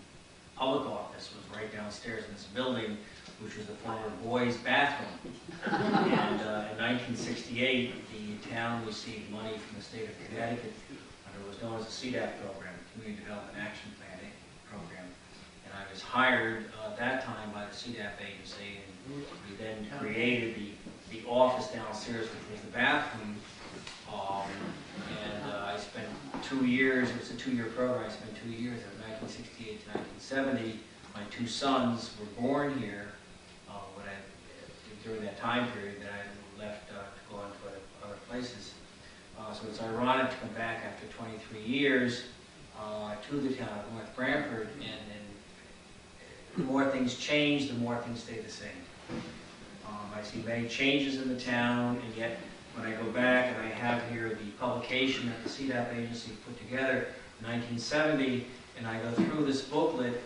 public office was right downstairs in this building, which was the former boys' bathroom. And in 1968, the town received money from the state of Connecticut under what was known as the CDAP program, Community Development Action Planning Program. And I was hired at that time by the CDAP agency, and we then created the office downstairs, which was the bathroom. I spent 2 years, it was a 2-year program, I spent 2 years, from 1968 to 1970. My 2 sons were born here during that time period that I left to go on to other places. So it's ironic to come back after 23 years to the town of North Branford, and the more things change, the more things stay the same. I see many changes in the town, and yet when I go back and I have here the publication that the CDAP agency put together in 1970, and I go through this booklet,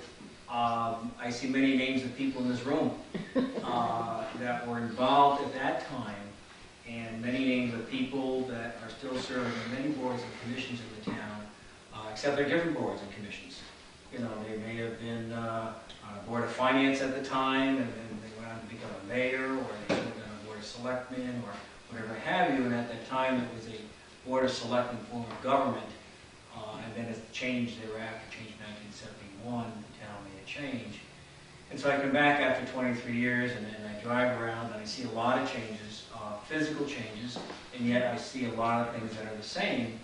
I see many names of people in this room that were involved at that time, and many names of people that are still serving on many boards and commissions in the town, except they're different boards and commissions. You know, they may have been on a board of finance at the time, and then they went on to become a mayor, or they served on a board of selectmen, or whatever have you, and at that time it was a board of selectmen form of government, and then it's changed thereafter, changed in 1971, the town made a change. And so I come back after 23 years, and I drive around, and I see a lot of changes, physical changes, and yet I see a lot of things that are the same.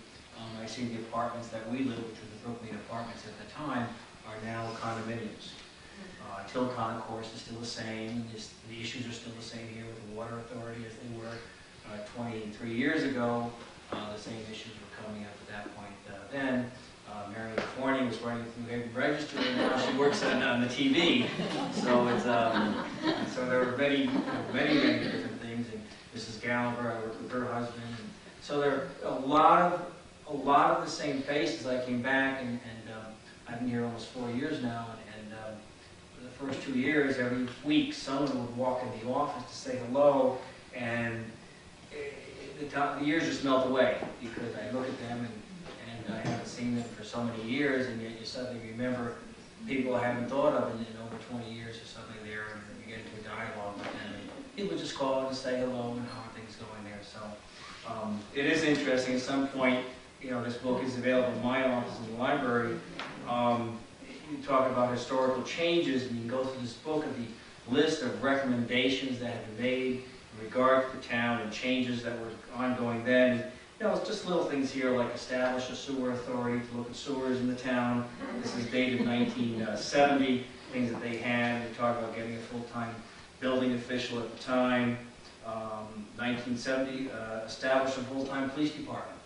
I see the apartments that we lived, which were the Brookmead apartments at the time, are now condominiums. Tilcon, of course, is still the same. The issues are still the same here with the water authority as they were 23 years ago. The same issues were coming up at that point then. Mary Forney was writing through Haven Register, and now she works on the TV. So it's so there were many different things. And Mrs. Gallagher, I worked with her husband. And so there are a lot of the same faces. I came back, and I've been here almost 4 years now. And for the first 2 years, every week, someone would walk in the office to say hello, and the years just melt away because I look at them and I haven't seen them for so many years, and yet you suddenly remember people I haven't thought of in over 20 years or something there, and you get into a dialogue with them, and people just call and say hello and how are things going there. So it is interesting. At some point, you know, this book is available in my office in the library. You talk about historical changes, and you can go through this book of the list of recommendations that had been made in regard to the town and changes that were ongoing then. You know, it's just little things here like establish a sewer authority to look at sewers in the town. This is dated 1970, things that they had. They talked about getting a full-time building official at the time. 1970, establish a full-time police department.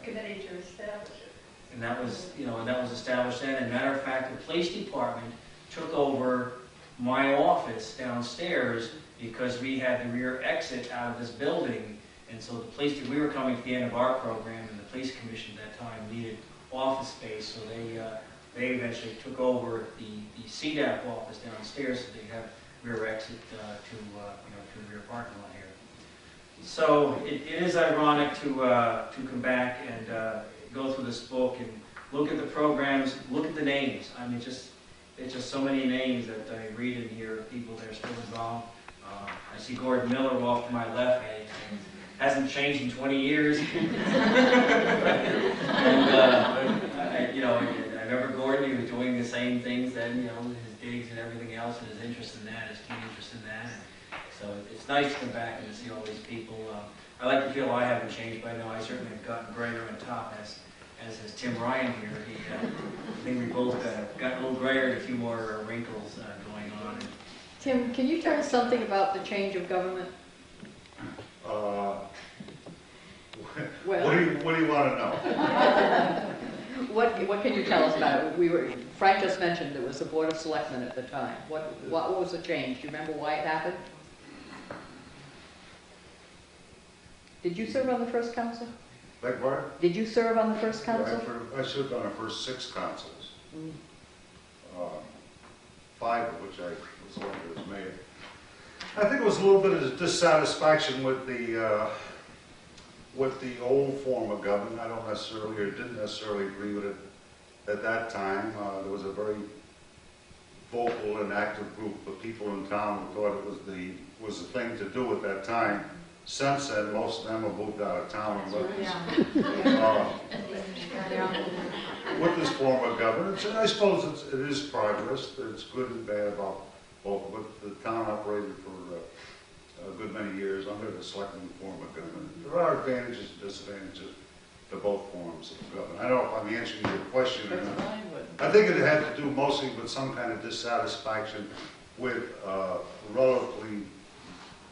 Committee to establish it. And that was, you know, and that was established then. And matter of fact, the police department took over my office downstairs because we had the rear exit out of this building. And so the police, we were coming to the end of our program, and the police commission at that time needed office space. So they eventually took over the CDAP office downstairs, so they have rear exit to the rear parking lot here. So it is ironic to come back and go through this book and look at the programs, look at the names. I mean, it's just so many names that I read in here, people that are still involved. I see Gordon Miller off to my left. Hasn't changed in 20 years. And you know, I remember Gordon. He was doing the same things then. You know, his digs and everything else, and his interest in that, his keen interest in that. So it's nice to come back and to see all these people. I like to feel I haven't changed by now. I certainly have gotten grayer on top, as has Tim Ryan here. I think we both got a little grayer and a few more wrinkles going on. Tim, can you tell us something about the change of government? What do you want to know? What can you tell us about it? Frank just mentioned there was a board of selectmen at the time. What was the change? Do you remember why it happened? Did you serve on the first council? Like what? Did you serve on the first council? I served on the first 6 councils. 5 of which I was elected as mayor. I think it was a little bit of dissatisfaction with the old form of government. I don't necessarily, or didn't necessarily agree with it at that time. There was a very vocal and active group of people in town who thought it was the thing to do at that time. Since then, most of them have moved out of town and lived with this form of governance. And I suppose it is progress. It's good and bad about both. But the town operated for a good many years under the selectman form of government. There are advantages and disadvantages to both forms of government. I don't know if I'm answering your question or not. I think it had to do mostly with some kind of dissatisfaction with a relatively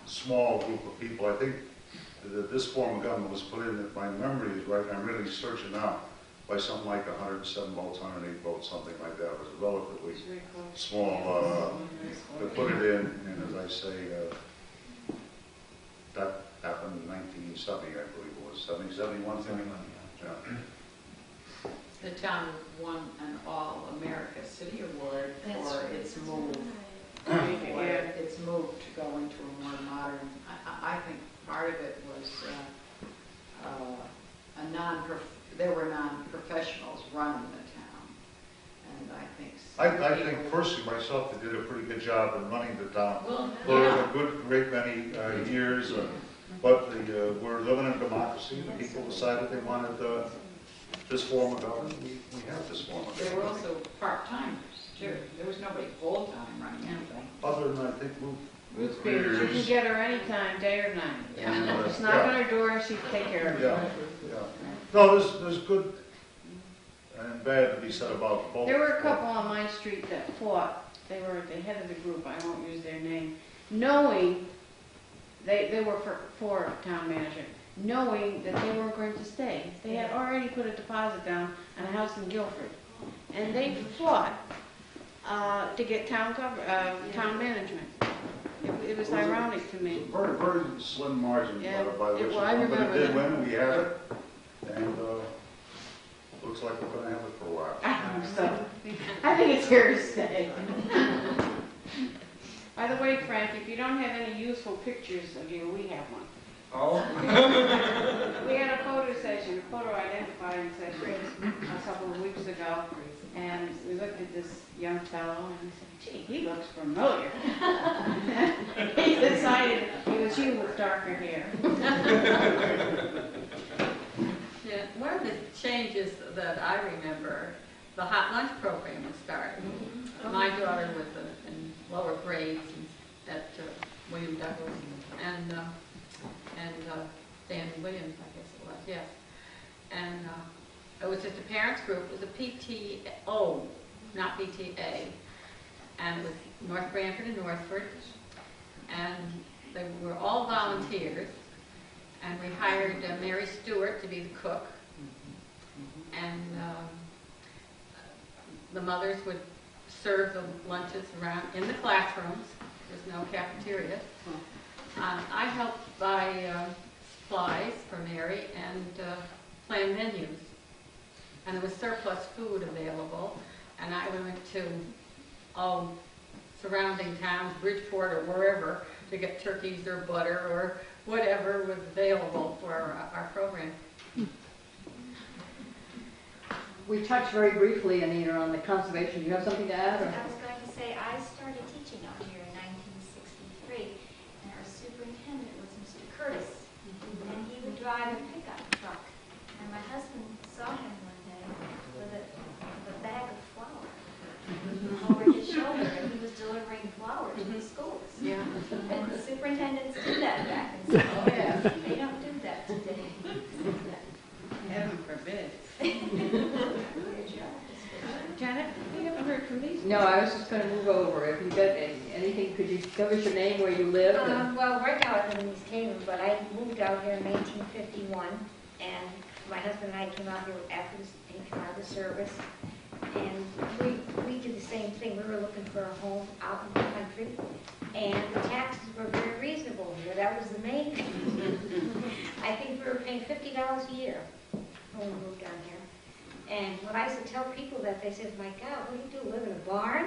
small group of people. I think that this form of government was put in, if my memory is right, and I'm really searching out, by something like 107 votes, 108 votes, something like that. It was relatively small to put it in, and as I say, that happened in 1970, I believe it was, 70, 71, 71. Yeah. The town won an All-America City Award for its move. Its move to go into a more modern. I think part of it was there were non-professionals running the town, and I think personally myself, they did a pretty good job in running the town for a great many years. But we're living in a democracy. The people decided they wanted this form of government. We have this form of government. There were also part-timers too. There was nobody full-time running anything. Other than I think Ruth Peters, you can get her anytime, day or night. Yeah. Just knock on her door and she'd take care of you. Yeah. No, there's good and bad to be said about both. There were a couple on my street that fought. They were at the head of the group, I won't use their name, knowing they were for town manager, knowing that they weren't going to stay. They had already put a deposit down on a house in Guilford, and they fought to get town management. It was ironic to me. Very, very slim margin by which I remember but it did win. We have it, and looks like we're going to have it for a while. I think so. I think it's here to stay. By the way, Frank, if you don't have any useful pictures of you, we have one. Oh? We had a photo session, a photo identifying session a couple of weeks ago, and we looked at this young fellow and we said, gee, he looks familiar. He decided it was you with darker hair. Yeah, one of the changes that I remember, the hot lunch program was started. My daughter was in lower grades at William Douglas and Stanley Williams, I guess it was, yes. And it was just a parents group. It was a PTO, not PTA. And it was North Branford and Northford. And they were all volunteers. And we hired Mary Stewart to be the cook. And the mothers would serve the lunches around in the classrooms. There's no cafeteria. I helped buy supplies for Mary and plan menus. And there was surplus food available. And I went to all surrounding towns, Bridgeport or wherever, to get turkeys or butter or whatever was available for our program. We touched very briefly, Anita, on the conservation. Do you have something to add? Or? I was going to say, I started teaching out here in 1963, and our superintendent was Mr. Curtis, and he would drive a pickup truck. And my husband saw him one day with a bag of flour over his shoulder, and he was delivering flour to the schools. Yeah. And the superintendents did that back in the day. They don't do that today. Heaven forbid. Janet, we haven't heard from these. No, I was just going to move over. If you got anything, could you give us your name, where you live? Well, right now I live in East Haven, but I moved out here in 1951, and my husband and I came out here after he came out of the service, and we did the same thing. We were looking for a home out in the country, and the taxes were very reasonable here. That was the main thing. I think we were paying $50 a year when we moved down here. And when I used to tell people that, they said, my God, what do you do, live in a barn?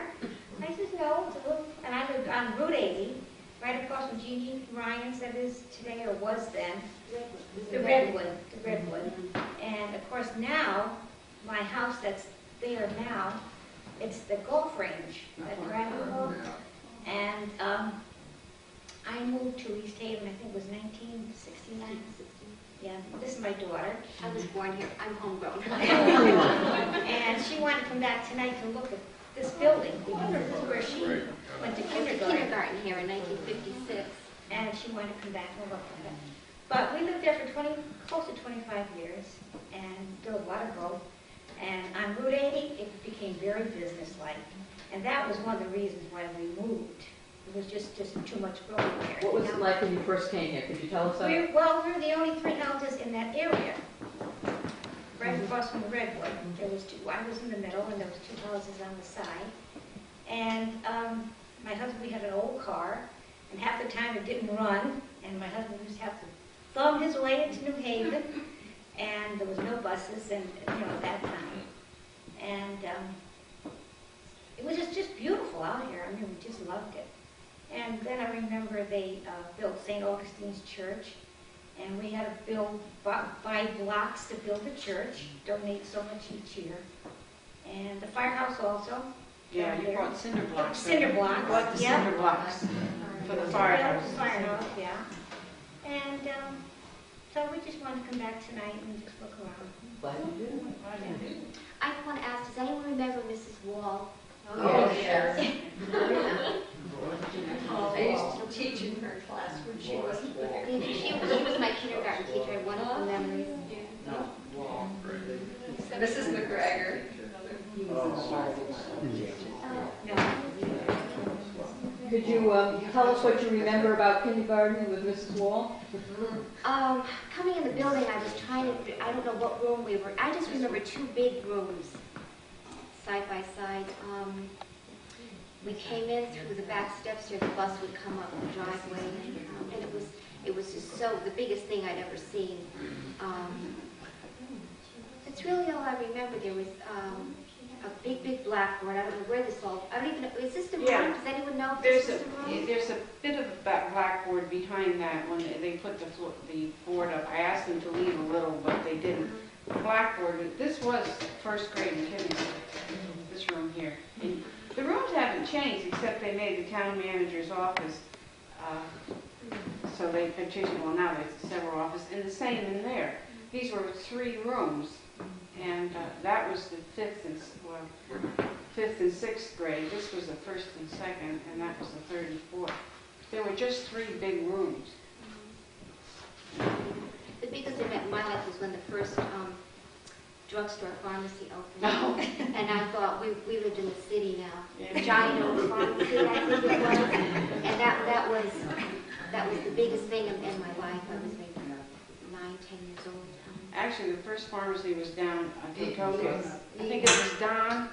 I said, no, it's a little, and I lived on Route 80, right across from Gene Ryan's, that is today, or was then. The Redwood. And of course now, my house that's there now, it's the golf range at branford. And I moved to East Haven, I think it was 1969. Yeah, this is my daughter. I was born here. I'm homegrown. And she wanted to come back tonight to look at this building. This is where she went to kindergarten here in 1956. And she wanted to come back and look at it. But we lived there for close to 25 years, and there was a lot of growth. And on Route 80, it became very businesslike. And that was one of the reasons why we moved. It was just too much growth there. What was it like when you first came here? Could you tell us that? We were the only 3 houses in that area, right across from the Redwood. There was 2. I was in the middle, and there was 2 houses on the side. And my husband, we had an old car, and half the time it didn't run, and my husband used to have to thumb his way into New Haven, and there was no buses, and at that time. And it was just beautiful out here. I mean, we just loved it. And then I remember they built St. Augustine's Church, and we had to buy blocks to build the church, donate so much each year. And the firehouse also. Yeah, you bought cinder blocks. Cinder blocks, bought the cinder blocks for the firehouse. Yeah, firehouse, yeah. And so we just wanted to come back tonight and just look around. Glad you did. I want to ask, does anyone remember Mrs. Wall? Oh, yes. I used to teach in her class when she was there. She was my kindergarten teacher. I have wonderful memories. Mrs. McGregor. Could you tell us what you remember about kindergarten with Mrs. Wall? Coming in the building, I was trying to, I don't know what room we were. I just remember 2 big rooms, side by side. We came in through the back steps here. The bus would come up the driveway, and it was just the biggest thing I'd ever seen. That's really all I remember. There was a big blackboard. I don't know where this all. I don't even know. Is this the room? Yeah. Does anyone know if this is the room? There's a bit of that blackboard behind that when they put the board up. I asked them to leave a little, but they didn't. The blackboard. This was first grade and kindergarten. This room here. And the rooms haven't changed except they made the town manager's office. So they've been changing. Well, now there's several offices, and the same in there. These were 3 rooms, and that was the 5th. 5th and 6th grade. This was the 1st and 2nd, and that was the 3rd and 4th. There were just 3 big rooms. The biggest event in my life was when the first drugstore pharmacy opened. Oh. And I thought, we lived in the city now. Yeah. Giant old pharmacy, I think it was. And that was the biggest thing in my life. I was maybe 9, 10 years old. Actually, the first pharmacy was down on Potomac. I think it was Don.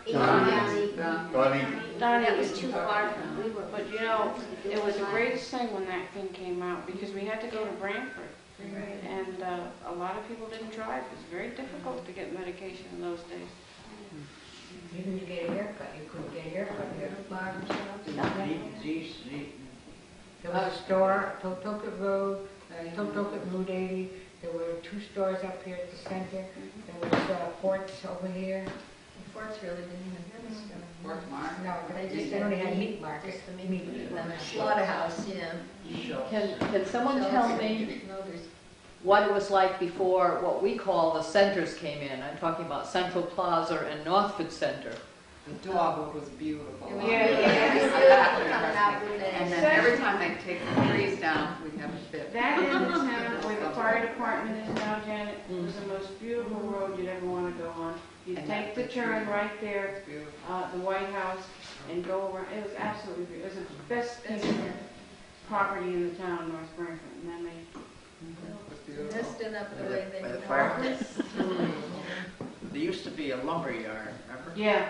Donnie. That was too far from we were. But you know, it was the greatest thing when that thing came out because we had to go to Branford. And a lot of people didn't drive. It was very difficult to get medication in those days. Even to get a haircut, you couldn't get a haircut here. There was a store, Totoket Road, Totoket Route 80. There were 2 stores up here at the center. There was Forts over here. Forts really didn't even have a store. Fort Mark. No, but they only had meat market. Just the meat slaughterhouse, yeah. Can someone tell me No, there's what it was like before what we call the centers came in? I'm talking about Central Plaza and Northford Center. The dogwood was beautiful. And And then every time they take the trees down, we have a fit. That end of town where the fire department is now, Janet, was the most beautiful road you'd ever want to go on. You'd take the turn right there, the White House, and go around. It was absolutely beautiful. It was the best piece of property in the town, North Branford. And then they nesting up the way they By the do. fireplace. There used to be a lumber yard, remember? yeah.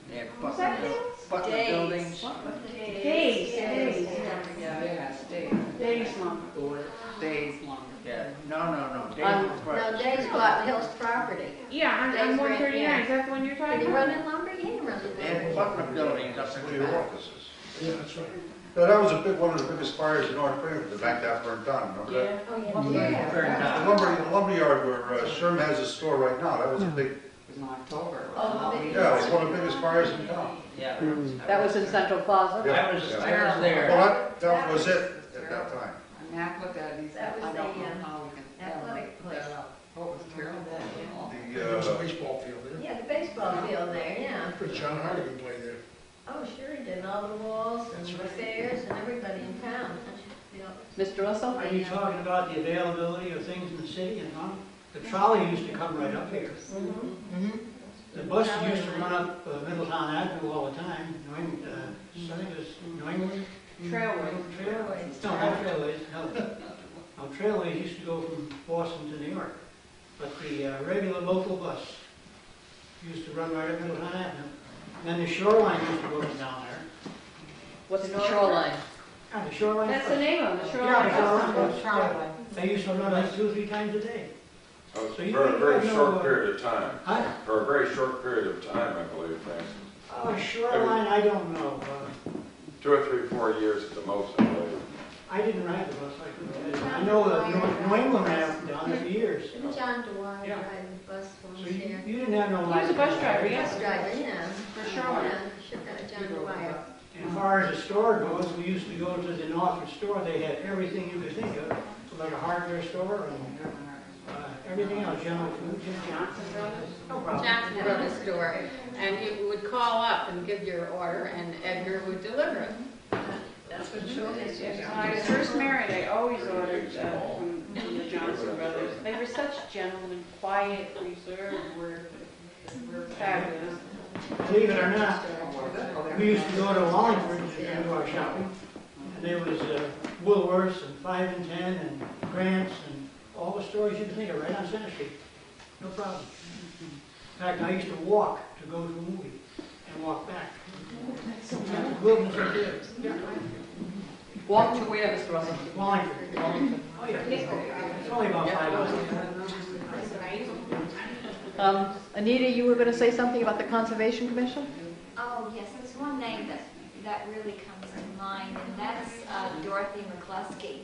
They had Was that Butler Days. buildings. Days. Yeah, Days lumber. days longer. Yeah, no. Days Um, was across Now, the Dave's street. bought Hill's property. Yeah, on Days 139. ran, Is that the one you're Did talking he about? run in lumber? Yeah, he runs in They had lumber. Butler buildings up Some in of the your back. offices. Yeah, that's right. Yeah, that was one of the biggest fires in North Branford, the bank that burned down, remember that? Yeah. Oh, yeah. Burned The down. lumberyard where Sherm has a store right now, that was a big, It was in October. Oh, yeah, it was one of the biggest fires in town. Yeah. That was in Central Plaza? Yeah. I was there. Well, that was it at that time. And Matt looked at it and he said, That was I don't the, know how we can tell athletic him place. what was terrible. There was a baseball field there. Yeah, the baseball field there, yeah. Pretty John Hardigan played there. Oh, sure, he did, and all the walls and the fairs and everybody in town. Mr. Russell? Are you talking about the availability of things in the city and how? The trolley used to come right up here. The bus used to run up Middletown Avenue all the time, New England, I think it was New England. Trailways. No, not Trailways, no. No, Trailways used to go from Boston to New York. But the regular local bus used to run right up Middletown Avenue. And then the Shoreline used to go down there. What's the shoreline? Yeah, the Shoreline. That's the name of it, the Yeah, Shoreline. the Shoreline. They used to run like 2 or 3 times a day. That was So a you very, don't very know, short period of time. Huh? For a very short period of time, I believe, Francis. Oh, Shoreline, I don't know. 2 or 3, 4 years at the most, I believe. I didn't ride the bus. I know that New England ran up and down there for years. Didn't John Dwyer Yeah. ride the bus when So he was here? you didn't have no He was a bus driver, yes. Bus driver, yeah. For Shoreline. Yeah, should have got a John Dwyer. As far as the store goes, we used to go to the Northford store. They had everything you could think of, like a hardware store and everything else, general food. Johnson Brothers. No problem. Johnson Brothers store, and you would call up and give your order, and Edgar would deliver it. That's what Showcase Yes, is. when I was first married, I always ordered from the Johnson Brothers. They were such gentlemen, quiet, reserved, were fabulous. Believe it or not, we used to go to Wallingford to do our shopping. And there was Woolworths and 5 and 10 and Grant's and all the stores you could think of right on Center Street. No problem. In fact, I used to walk to go to a movie and walk back. Wilderness right there. Yeah. Walk to where, Mr. Russell? Wallingford. Oh, yeah. It's only about 5 miles. Anita, you were going to say something about the Conservation Commission? Oh, yes, there's one name that really comes to mind, and that's Dorothy McCluskey.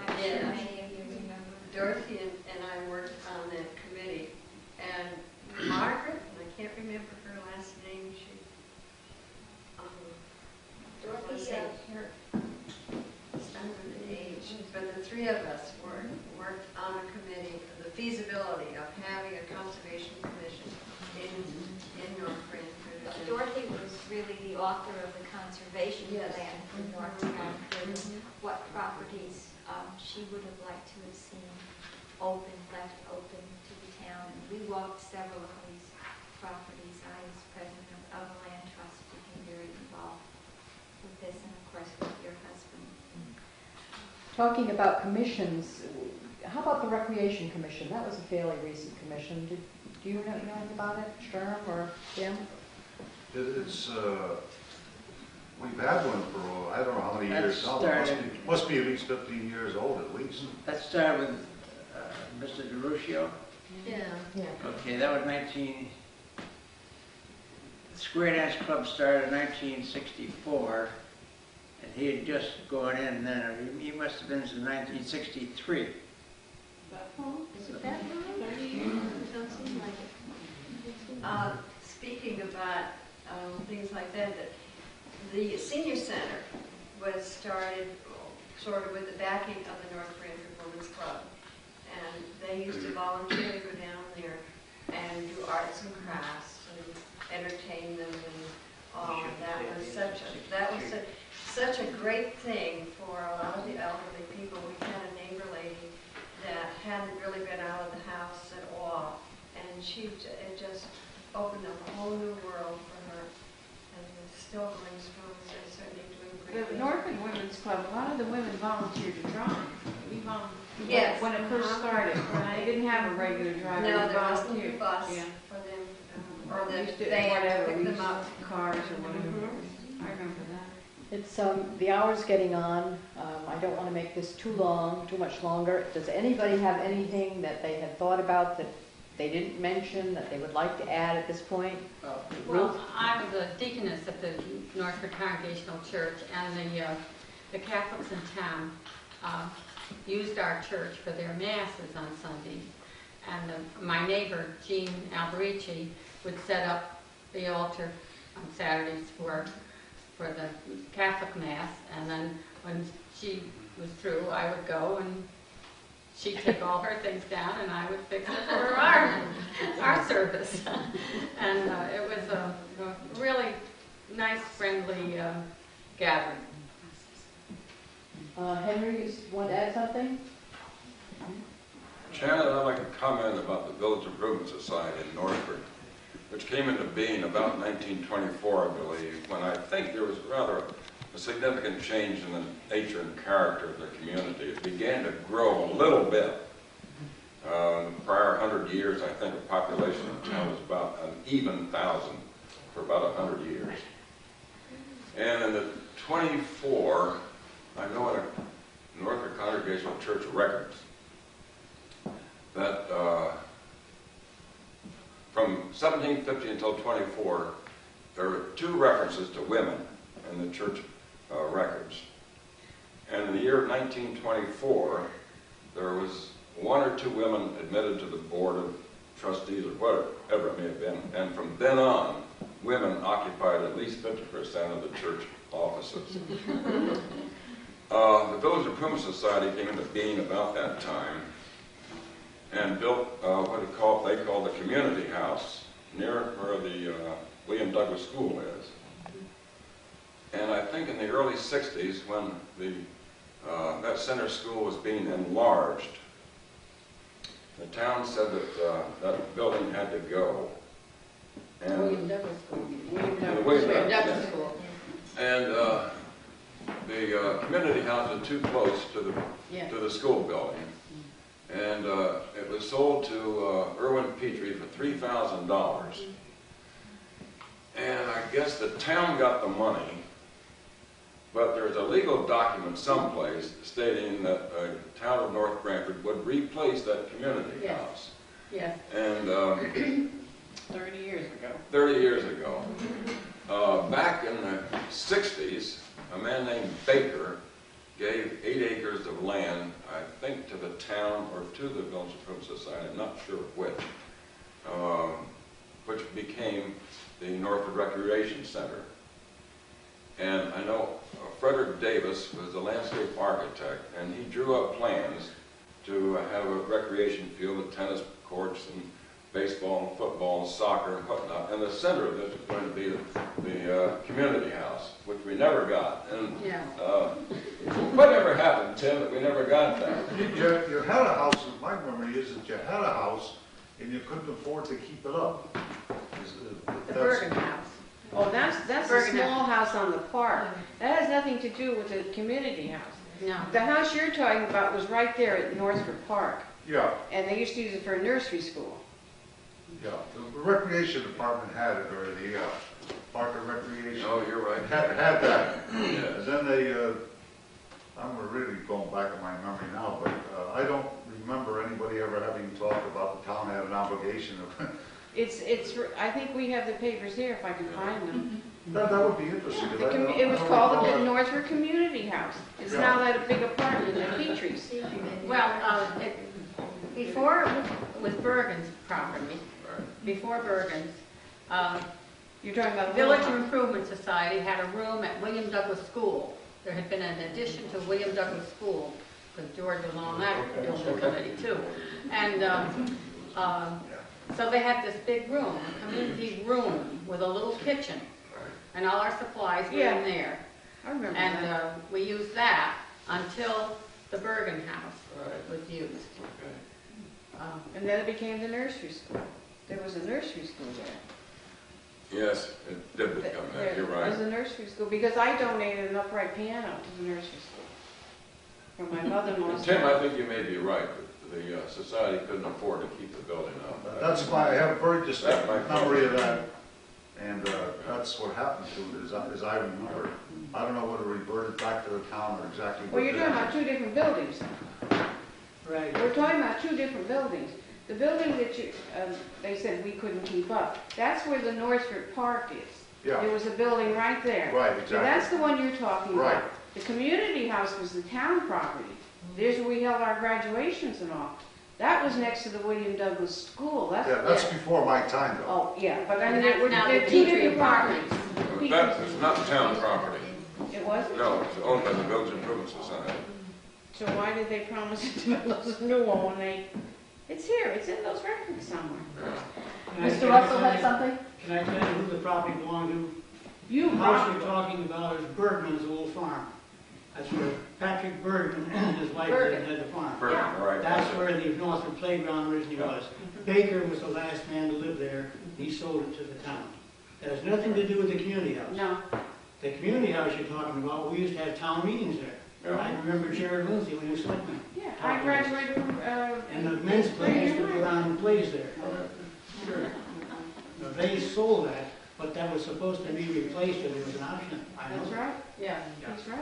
I'm sure many of you remember. Dorothy and I worked on that committee, and Margaret, and I can't remember her last name, Dorothy, but the 3 of us worked on a committee for the feasibility of having a conservation commission in North Branford. Dorothy was really the author of the conservation Yes. plan for North Branford, what properties she would have liked to have seen open, left open to the town. And we walked several of these properties. I, as president of the land trust, became very involved with this, and of course with your husband. Talking about commissions, how about the Recreation Commission? That was a fairly recent commission. Do you know anything about it, Sherm or Jim? It's, we've had one for, I don't know how many That years now. started- Must be at least 15 years old at least. That started with Mr. DeRuccio. Yeah. Yeah. Okay, that was the Square Dance Club started in 1964, and he had just gone in then, or he must have been since 1963. Is it that long? Don't seem like it. Speaking about things like that, the senior center was started sort of with the backing of the North Branford Women's Club. And they used to voluntarily go down there and do arts and crafts and entertain them, and that was such a great thing for a lot of the elderly people. We had a neighbor lady that hadn't really been out of the house at all, and it just opened up a whole new world for her, and it's still going strong. They're certainly doing great. The Northern Women's Club, a lot of the women volunteered to drive. We volunteered. Yes. When it first started, when I didn't have a regular driver, No, we there wasn't a volunteered. bus Yeah. for them, or We the used to, van to whatever, pick we them used up. cars or whatever. I remember that. It's, the hour's getting on. I don't want to make this too much longer. Does anybody have anything that they had thought about that they didn't mention, that they would like to add at this point? Well, I was a deaconess at the Northford Congregational Church, and the Catholics in town used our church for their masses on Sundays. And my neighbor, Jean Alberici, would set up the altar on Saturdays for the Catholic Mass, and then when she was through, I would go and she'd take all her things down and I would fix it for our service. And it was a really nice, friendly gathering. Henry, you want to add something? Shannon, I'd like to comment about the Village Improvement Society in Northford, which came into being about 1924, I believe, when I think there was rather a significant change in the nature and character of the community. It began to grow a little bit. The prior 100 years, I think the population of the town was about an even 1,000 for about 100 years. And in the 24, I know in a Northford Congregational Church records that from 1750 until 24, there were 2 references to women in the church records. And in the year 1924, there was 1 or 2 women admitted to the board of trustees or whatever it may have been. And from then on, women occupied at least 50% of the church offices. The Village Improvement Society came into being about that time and built what they call the community house near where the William Douglas School is. And I think in the early 60s, when that center school was being enlarged, the town said that that building had to go. And William Douglas School. William Douglas School. And the community house was too close to the school building. And it was sold to Irwin Petrie for $3,000. And I guess the town got the money, but there's a legal document someplace stating that the town of North Branford would replace that community house. Yes. And 30 years ago. 30 years ago. Back in the 60s, a man named Baker gave 8 acres of land, I think to the town or to the Village Improvement Society, I'm not sure which became the Northford Recreation Center. And I know Frederick Davis was the landscape architect, and he drew up plans to have a recreation field with tennis courts and baseball and football and soccer and whatnot. And the center of this is going to be the community house, which we never got. And whatever happened, Tim, that we never got that? You had a house, my memory is that you had a house and you couldn't afford to keep it up. The Bergen House. Oh, that's a Bergen small house on the park. That has nothing to do with the community house. No. The house you're talking about was right there at Northford Park, Yeah, and they used to use it for a nursery school. yeah. The recreation department had it, or the park and recreation. Oh, you're right. Had that. Yes. And then they, I'm really going back in my memory now, but I don't remember anybody ever having talked about the town had an obligation of. I think we have the papers here if I can find them. That would be interesting. 'Cause It was called the Northford Community House. It's Yeah. now that big apartment in Petrie's. Well, before it was Bergen's property, before Bergen's, You're talking about Village Improvement Society had a room at William Douglas School. There had been an addition to William Douglas School, because George was on that building committee too. And so they had this big room, a community room with a little kitchen, and all our supplies were in there. I remember And that. we used that until the Bergen House was used. And then it became the nursery school. There was a nursery school there. Yes, it did become that, you're There was right. a nursery school, because I donated an upright piano to the nursery school. From my mother-in-law's. Tim, I think you may be right, that the society couldn't afford to keep the building up. That's why I have a very distinct That's my memory of that. And that's what happened to it, as I remember. I don't know whether it reverted back to the town or exactly what. Well, you're talking about two different buildings. Right. We're talking about two different buildings. The building that they said we couldn't keep up, that's where the Northford Park is. Yeah. There was a building right there. Right, So exactly. that's the one you're talking Right. about. The community house was the town property. There's where we held our graduations and all. That was next to the William Douglas School. Yeah, that's before my time, though. Oh, yeah, but I mean, And that's now they're the two Petrie different properties. That is not town property. It was? No, it's owned by the Village Improvement Society. So why did they promise to develop a new one when they, it's here, it's in those records somewhere. Mr. Russell had something? Can I tell you who the property belonged to? You The house brought we're talking about is Bergman's old farm. That's where Patrick Bergman and his wife Bergen. had the farm. Bergen, right. That's where the Northford Playground originally was. Baker was the last man to live there. He sold it to the town. That has nothing to do with the community house. No. The community house you're talking about, we used to have town meetings there. Yeah. I remember Jared Lindsay when he was selectman. Yeah, I graduated from, And the men's club used to put on plays there. Sure. Now, they sold that, but that was supposed to be replaced if there was an option. I know. That's right, Yeah. that's right.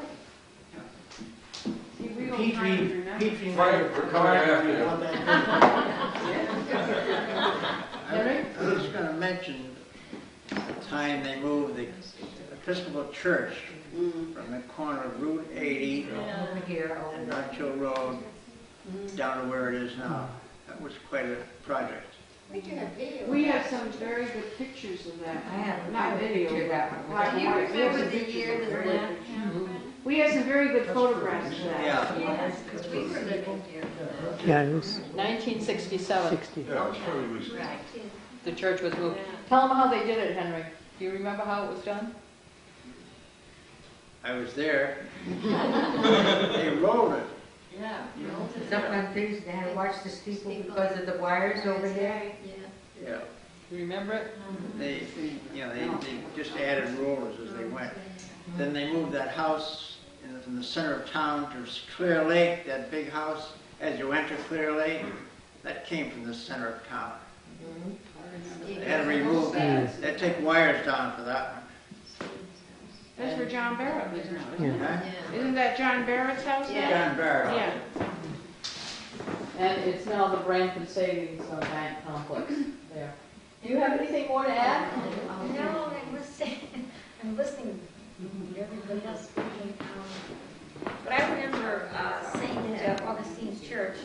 See, we old Petrie, timers remember. Petrie. Frank, we're coming after you. About that I was going to mention the time they moved the Episcopal Church from the corner of Route 80 Over here, over and there. Notch Hill Road down to where it is now. That was quite a project. We have some very good pictures of that. I have Not a video, picture of that but one. black and white. We have some the pictures year of that very the good lamp pictures. We have some very good photographs of that. Yeah. Yes, because we were living here. Yeah, it was 1967. 60. Yeah, it's pretty recent. Right. The church was moved. Tell them how they did it, Henry. Do you remember how it was done? I was there. They rolled it. Yeah. Sometimes things, they had to watch the steeple because of the wires over there. Yeah. Do you remember it? They just added rollers as they went. Then they moved that house from the center of town to Clear Lake, that big house. As you enter Clear Lake, that came from the center of town. They had to remove, they had to take wires down for that one. That's where John Barrett lives now, isn't it? Huh? Isn't that John Barrett's house now? John Barrett. Yeah. And it's now the Branford Savings Bank complex there. Do you have anything more to add? No, I'm listening to everybody else speaking. But I remember St. Augustine's Church.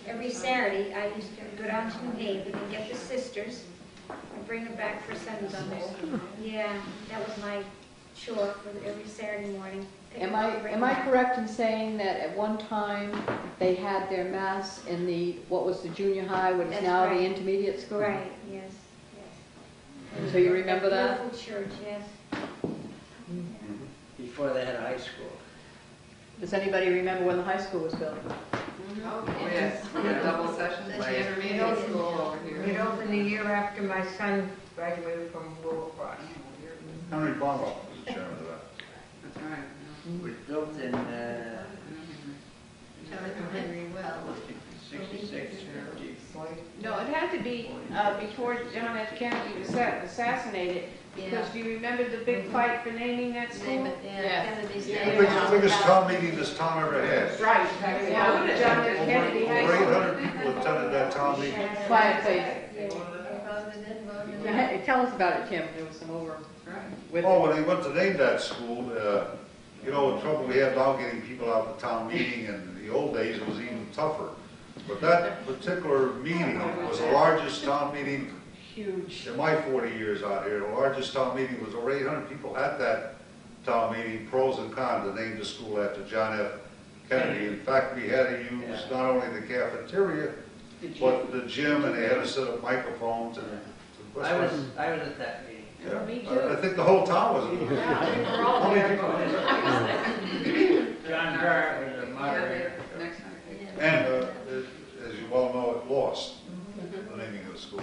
Every Saturday, I used to go down to New Haven and get the sisters and bring them back for Sunday school. Yeah, that was my chore for every Saturday morning. Am I correct in saying that at one time they had their mass in the, what was the junior high, what is That's now right. the intermediate school? Right, yes, yes. So you remember that? Beautiful church, yes. Before they had a high school. Does anybody remember when the high school was built? Oh, yes, we had double sessions by intermediate school over here. It opened the year after my son graduated from Willow Cross. Henry Bonhoff was the chairman of that. That's right. It was built in Henry Well. 66. No, it had to be before John F. Kennedy was assassinated, because do you remember the big fight for naming that school? Kennedy's The name. biggest town meeting this town ever had. Right, yeah, John F. Kennedy High Over School. 800 people attended that town meeting. Quiet, please. Voted in, voted in. Yeah, tell us about it, Tim. There was some over with. Oh, when they went to name that school, you know, the trouble we had now getting people out to town meeting, and in the old days it was even tougher. But that particular meeting was the largest town meeting Huge. in my 40 years out here. The largest town meeting was over 800 people at that town meeting, pros and cons, to name the school after John F. Kennedy. In fact, we had to use not only the cafeteria, but the gym, and they had to set up microphones. And I was at that meeting. yeah. Me too. I think the whole town was in there. How many people were there? John Garrett was the moderator. Next time. And as you well know, it lost the naming of the school.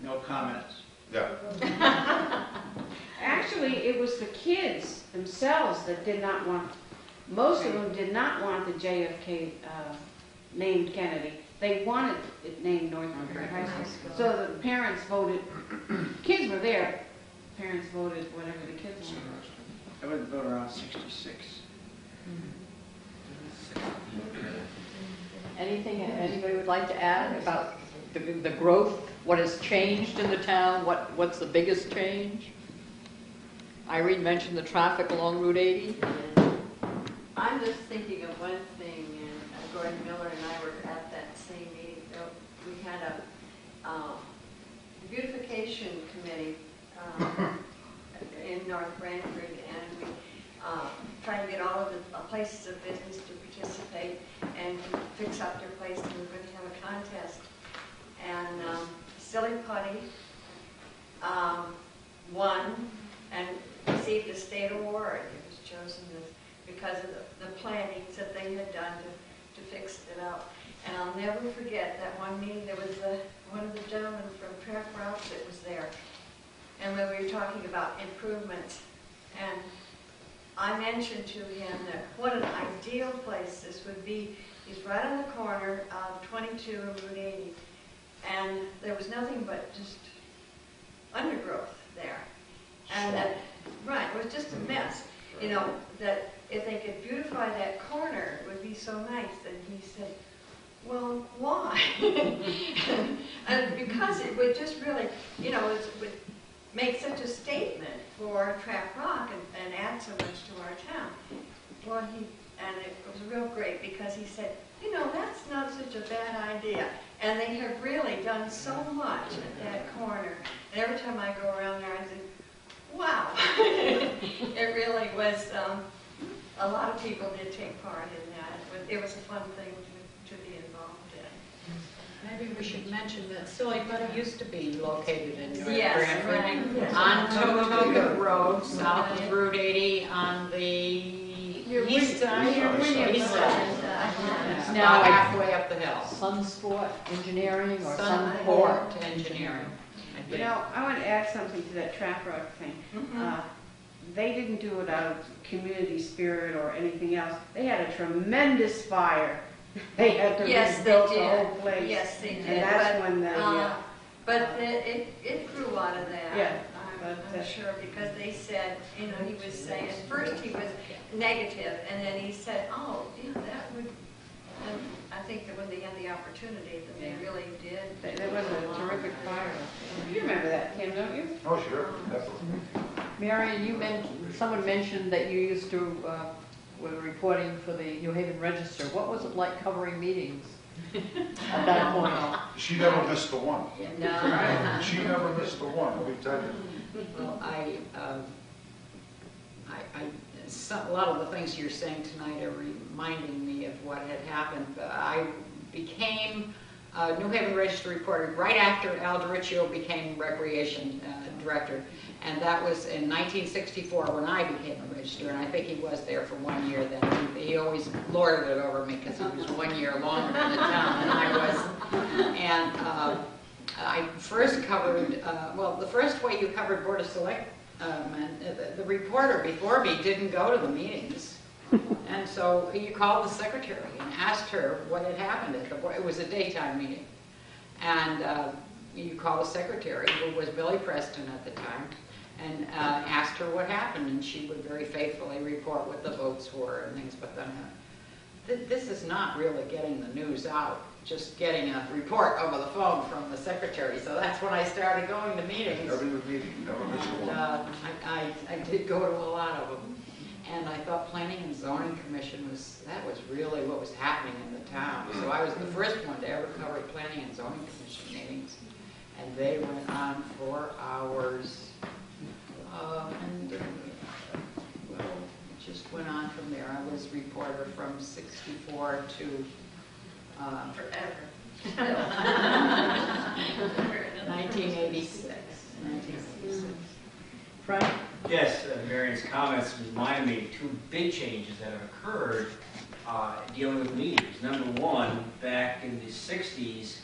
No comments. Yeah. Actually, it was the kids themselves that did not want, most of them did not want the JFK named Kennedy. They wanted it named North Branford High School. So the parents voted, kids were there, parents voted whatever the kids wanted. I would vote around 66. Anything anybody would like to add about the growth, what has changed in the town, what's the biggest change? Irene mentioned the traffic along Route 80. I'm just thinking of one thing, and Gordon Miller and I were at that same meeting. We had a beautification committee in North Branford, and we tried to get all of the places of business to participate and to fix up their place, and we were going to have a contest. And Silly Putty won and received a state award. It was chosen because of the plannings that they had done to fix it up. And I'll never forget that one meeting. There was one of the gentlemen from Track Routes that was there, and when we were talking about improvements, and I mentioned to him that what an ideal place this would be. He's right on the corner of 22 and Route 80, and there was nothing but just undergrowth there. And that, right, it was just a mess. You know, that if they could beautify that corner, it would be so nice. And he said, well, why? And because it would just really, you know, it would make such a statement for Trap Rock and add so much to our town. Well, and it was real great because he said, you know, that's not such a bad idea. And they have really done so much at that corner. And every time I go around there, I think, wow. It really was, a lot of people did take part in that. It was a fun thing to be involved in. Maybe we should mention that Silly Putty used to be located in North Yes, Branford, right. on Totoga Road, south of Route 80, on the east side. East side. It's now halfway up the hill. Sunsport Engineering or Sunport Engineering. I You think. know, I want to add something to that trap rock thing. They didn't do it out of community spirit or anything else. They had a tremendous fire. They had to rebuild the whole place. Yes, they did. And that's when the... But it grew out of that. Yeah. I'm sure, because they said, you know, he was saying, at first he was negative, and then he said, oh, yeah, that would, and I think that when they had the opportunity, that they really did. There was a terrific fire. You remember that, Kim, don't you? Oh, sure, definitely. Marion, someone mentioned that you used to, were reporting for the New Haven Register. What was it like covering meetings at that point? She never missed the one. No. She never missed the one, let me tell you. Well, a lot of the things you're saying tonight are reminding me of what had happened. I became a New Haven Register reporter right after Al DiRiccio became Recreation Director. And that was in 1964 when I became a Register, and I think he was there for 1 year then. He always lorded it over me because he was 1 year longer in the town than I was. And I first covered, well, the first way you covered Board of Selectmen, the reporter before me didn't go to the meetings. And so you called the secretary and asked her what had happened at the board. It was a daytime meeting. And you called the secretary, who was Billy Preston at the time, and asked her what happened, and she would very faithfully report what the votes were and things. But then, this is not really getting the news out, just getting a report over the phone from the secretary. So that's when I started going to meetings. Every meeting, never miss one. I did go to a lot of them. And I thought Planning and Zoning Commission that was really what was happening in the town. So I was the first one to ever cover Planning and Zoning Commission meetings. And they went on for hours. Well, it just went on from there. I was reporter from 64 to... Forever. 1986. Frank? Yes, Marion's comments reminded me of two big changes that have occurred dealing with meetings. Number one, back in the 60s,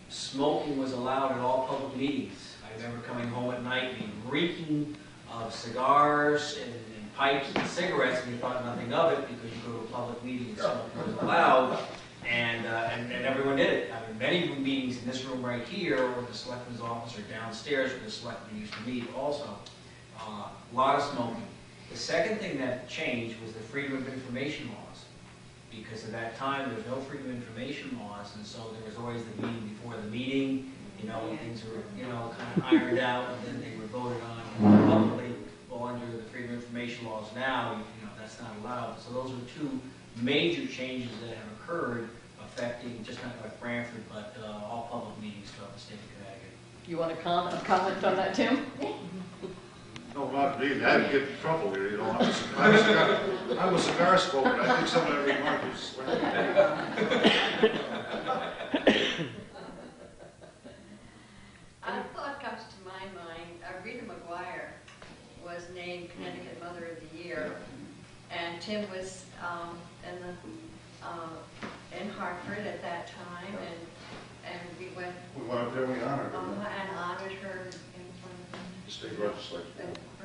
smoking was allowed at all public meetings. I remember coming home at night being reeking of cigars and pipes and cigarettes, and you thought nothing of it because you go to a public meeting and smoking was allowed, and everyone did it. I mean, many meetings in this room right here, or the selectman's office, or downstairs where the selectmen used to meet also. A lot of smoking. The second thing that changed was the Freedom of Information laws. Because at that time, there was no Freedom of Information laws, and so there was always the meeting before the meeting, when things were, kind of ironed out, and then they were voted on publicly. Well, under the Freedom of Information laws now, that's not allowed. So those are two major changes that have occurred, affecting just not like Branford, but all public meetings throughout the state of Connecticut. You want to comment on that, Tim? No, not me. I'd get in trouble here, I'm a cigar smoker. I think some of that remark is A thought comes to my mind. Rita McGuire was named Connecticut Mother of the Year, and Tim was in Hartford at that time, and we went up there, we honored her. and honored her in front of The state legislature.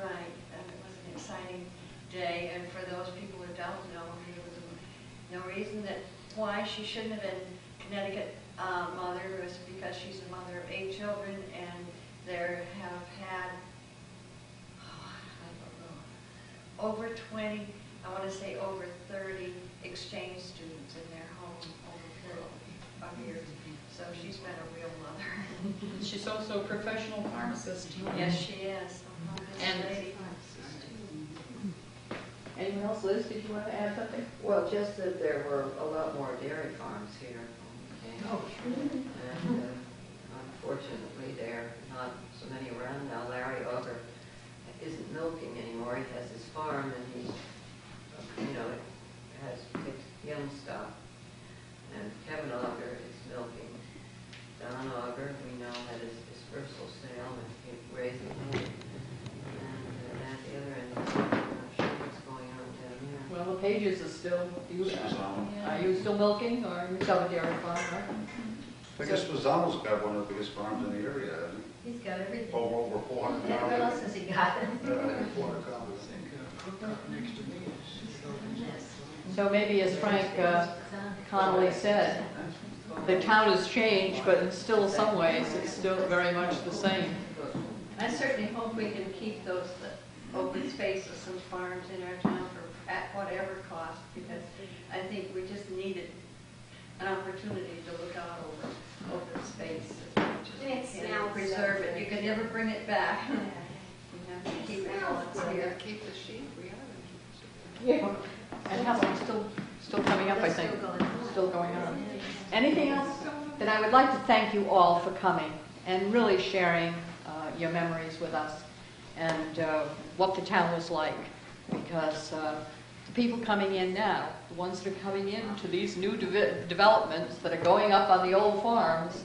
Right, and it was an exciting day, and for those people who don't know, there was no reason why she shouldn't have been Connecticut mother. It was because she's a mother of 8 children, and there have had, over 20, I want to say over 30 exchange students in their home over a period of years. So she's been a real mother. She's also a professional pharmacist. Yes, she is. And Anyone else? Liz, did you want to add something? Well, just that there were a lot more dairy farms here. Oh, And unfortunately, there are not so many around now. Larry Auger isn't milking anymore. He has his farm, and he, has picked young stock. And Kevin Auger is milking. Don Auger, we know, had his dispersal sale and he raised the hay. And at the other end, I'm not sure what's going on down there. Well, the Pages is still, are you still milking, or are you still a dairy farm, right? I guess Mazzano's got one of the biggest farms in the area, hasn't he? He's got everything. Over 400 cows. What else has he got? 400 cows. Next to me So maybe as Frank Connolly said, the town has changed, but in still some ways, it's still very much the same. I certainly hope we can keep those open spaces and farms in our town at whatever cost, because I think we just needed an opportunity to look out over open space. And preserve it. You can never bring it back. You have to keep it while it's here. Keep the sheep, we are. Yeah. And how still coming up, I think. Still going on. Anything else? Then I would like to thank you all for coming and really sharing your memories with us and what the town was like because the people coming in now, the ones that are coming into these new developments that are going up on the old farms,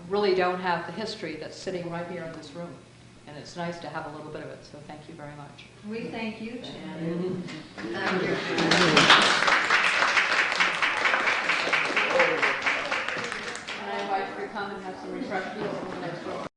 really don't have the history that's sitting right here in this room. And it's nice to have a little bit of it, so thank you very much. We thank you, Jan. Thank you. And I invite you to come and have some refreshments in the next room.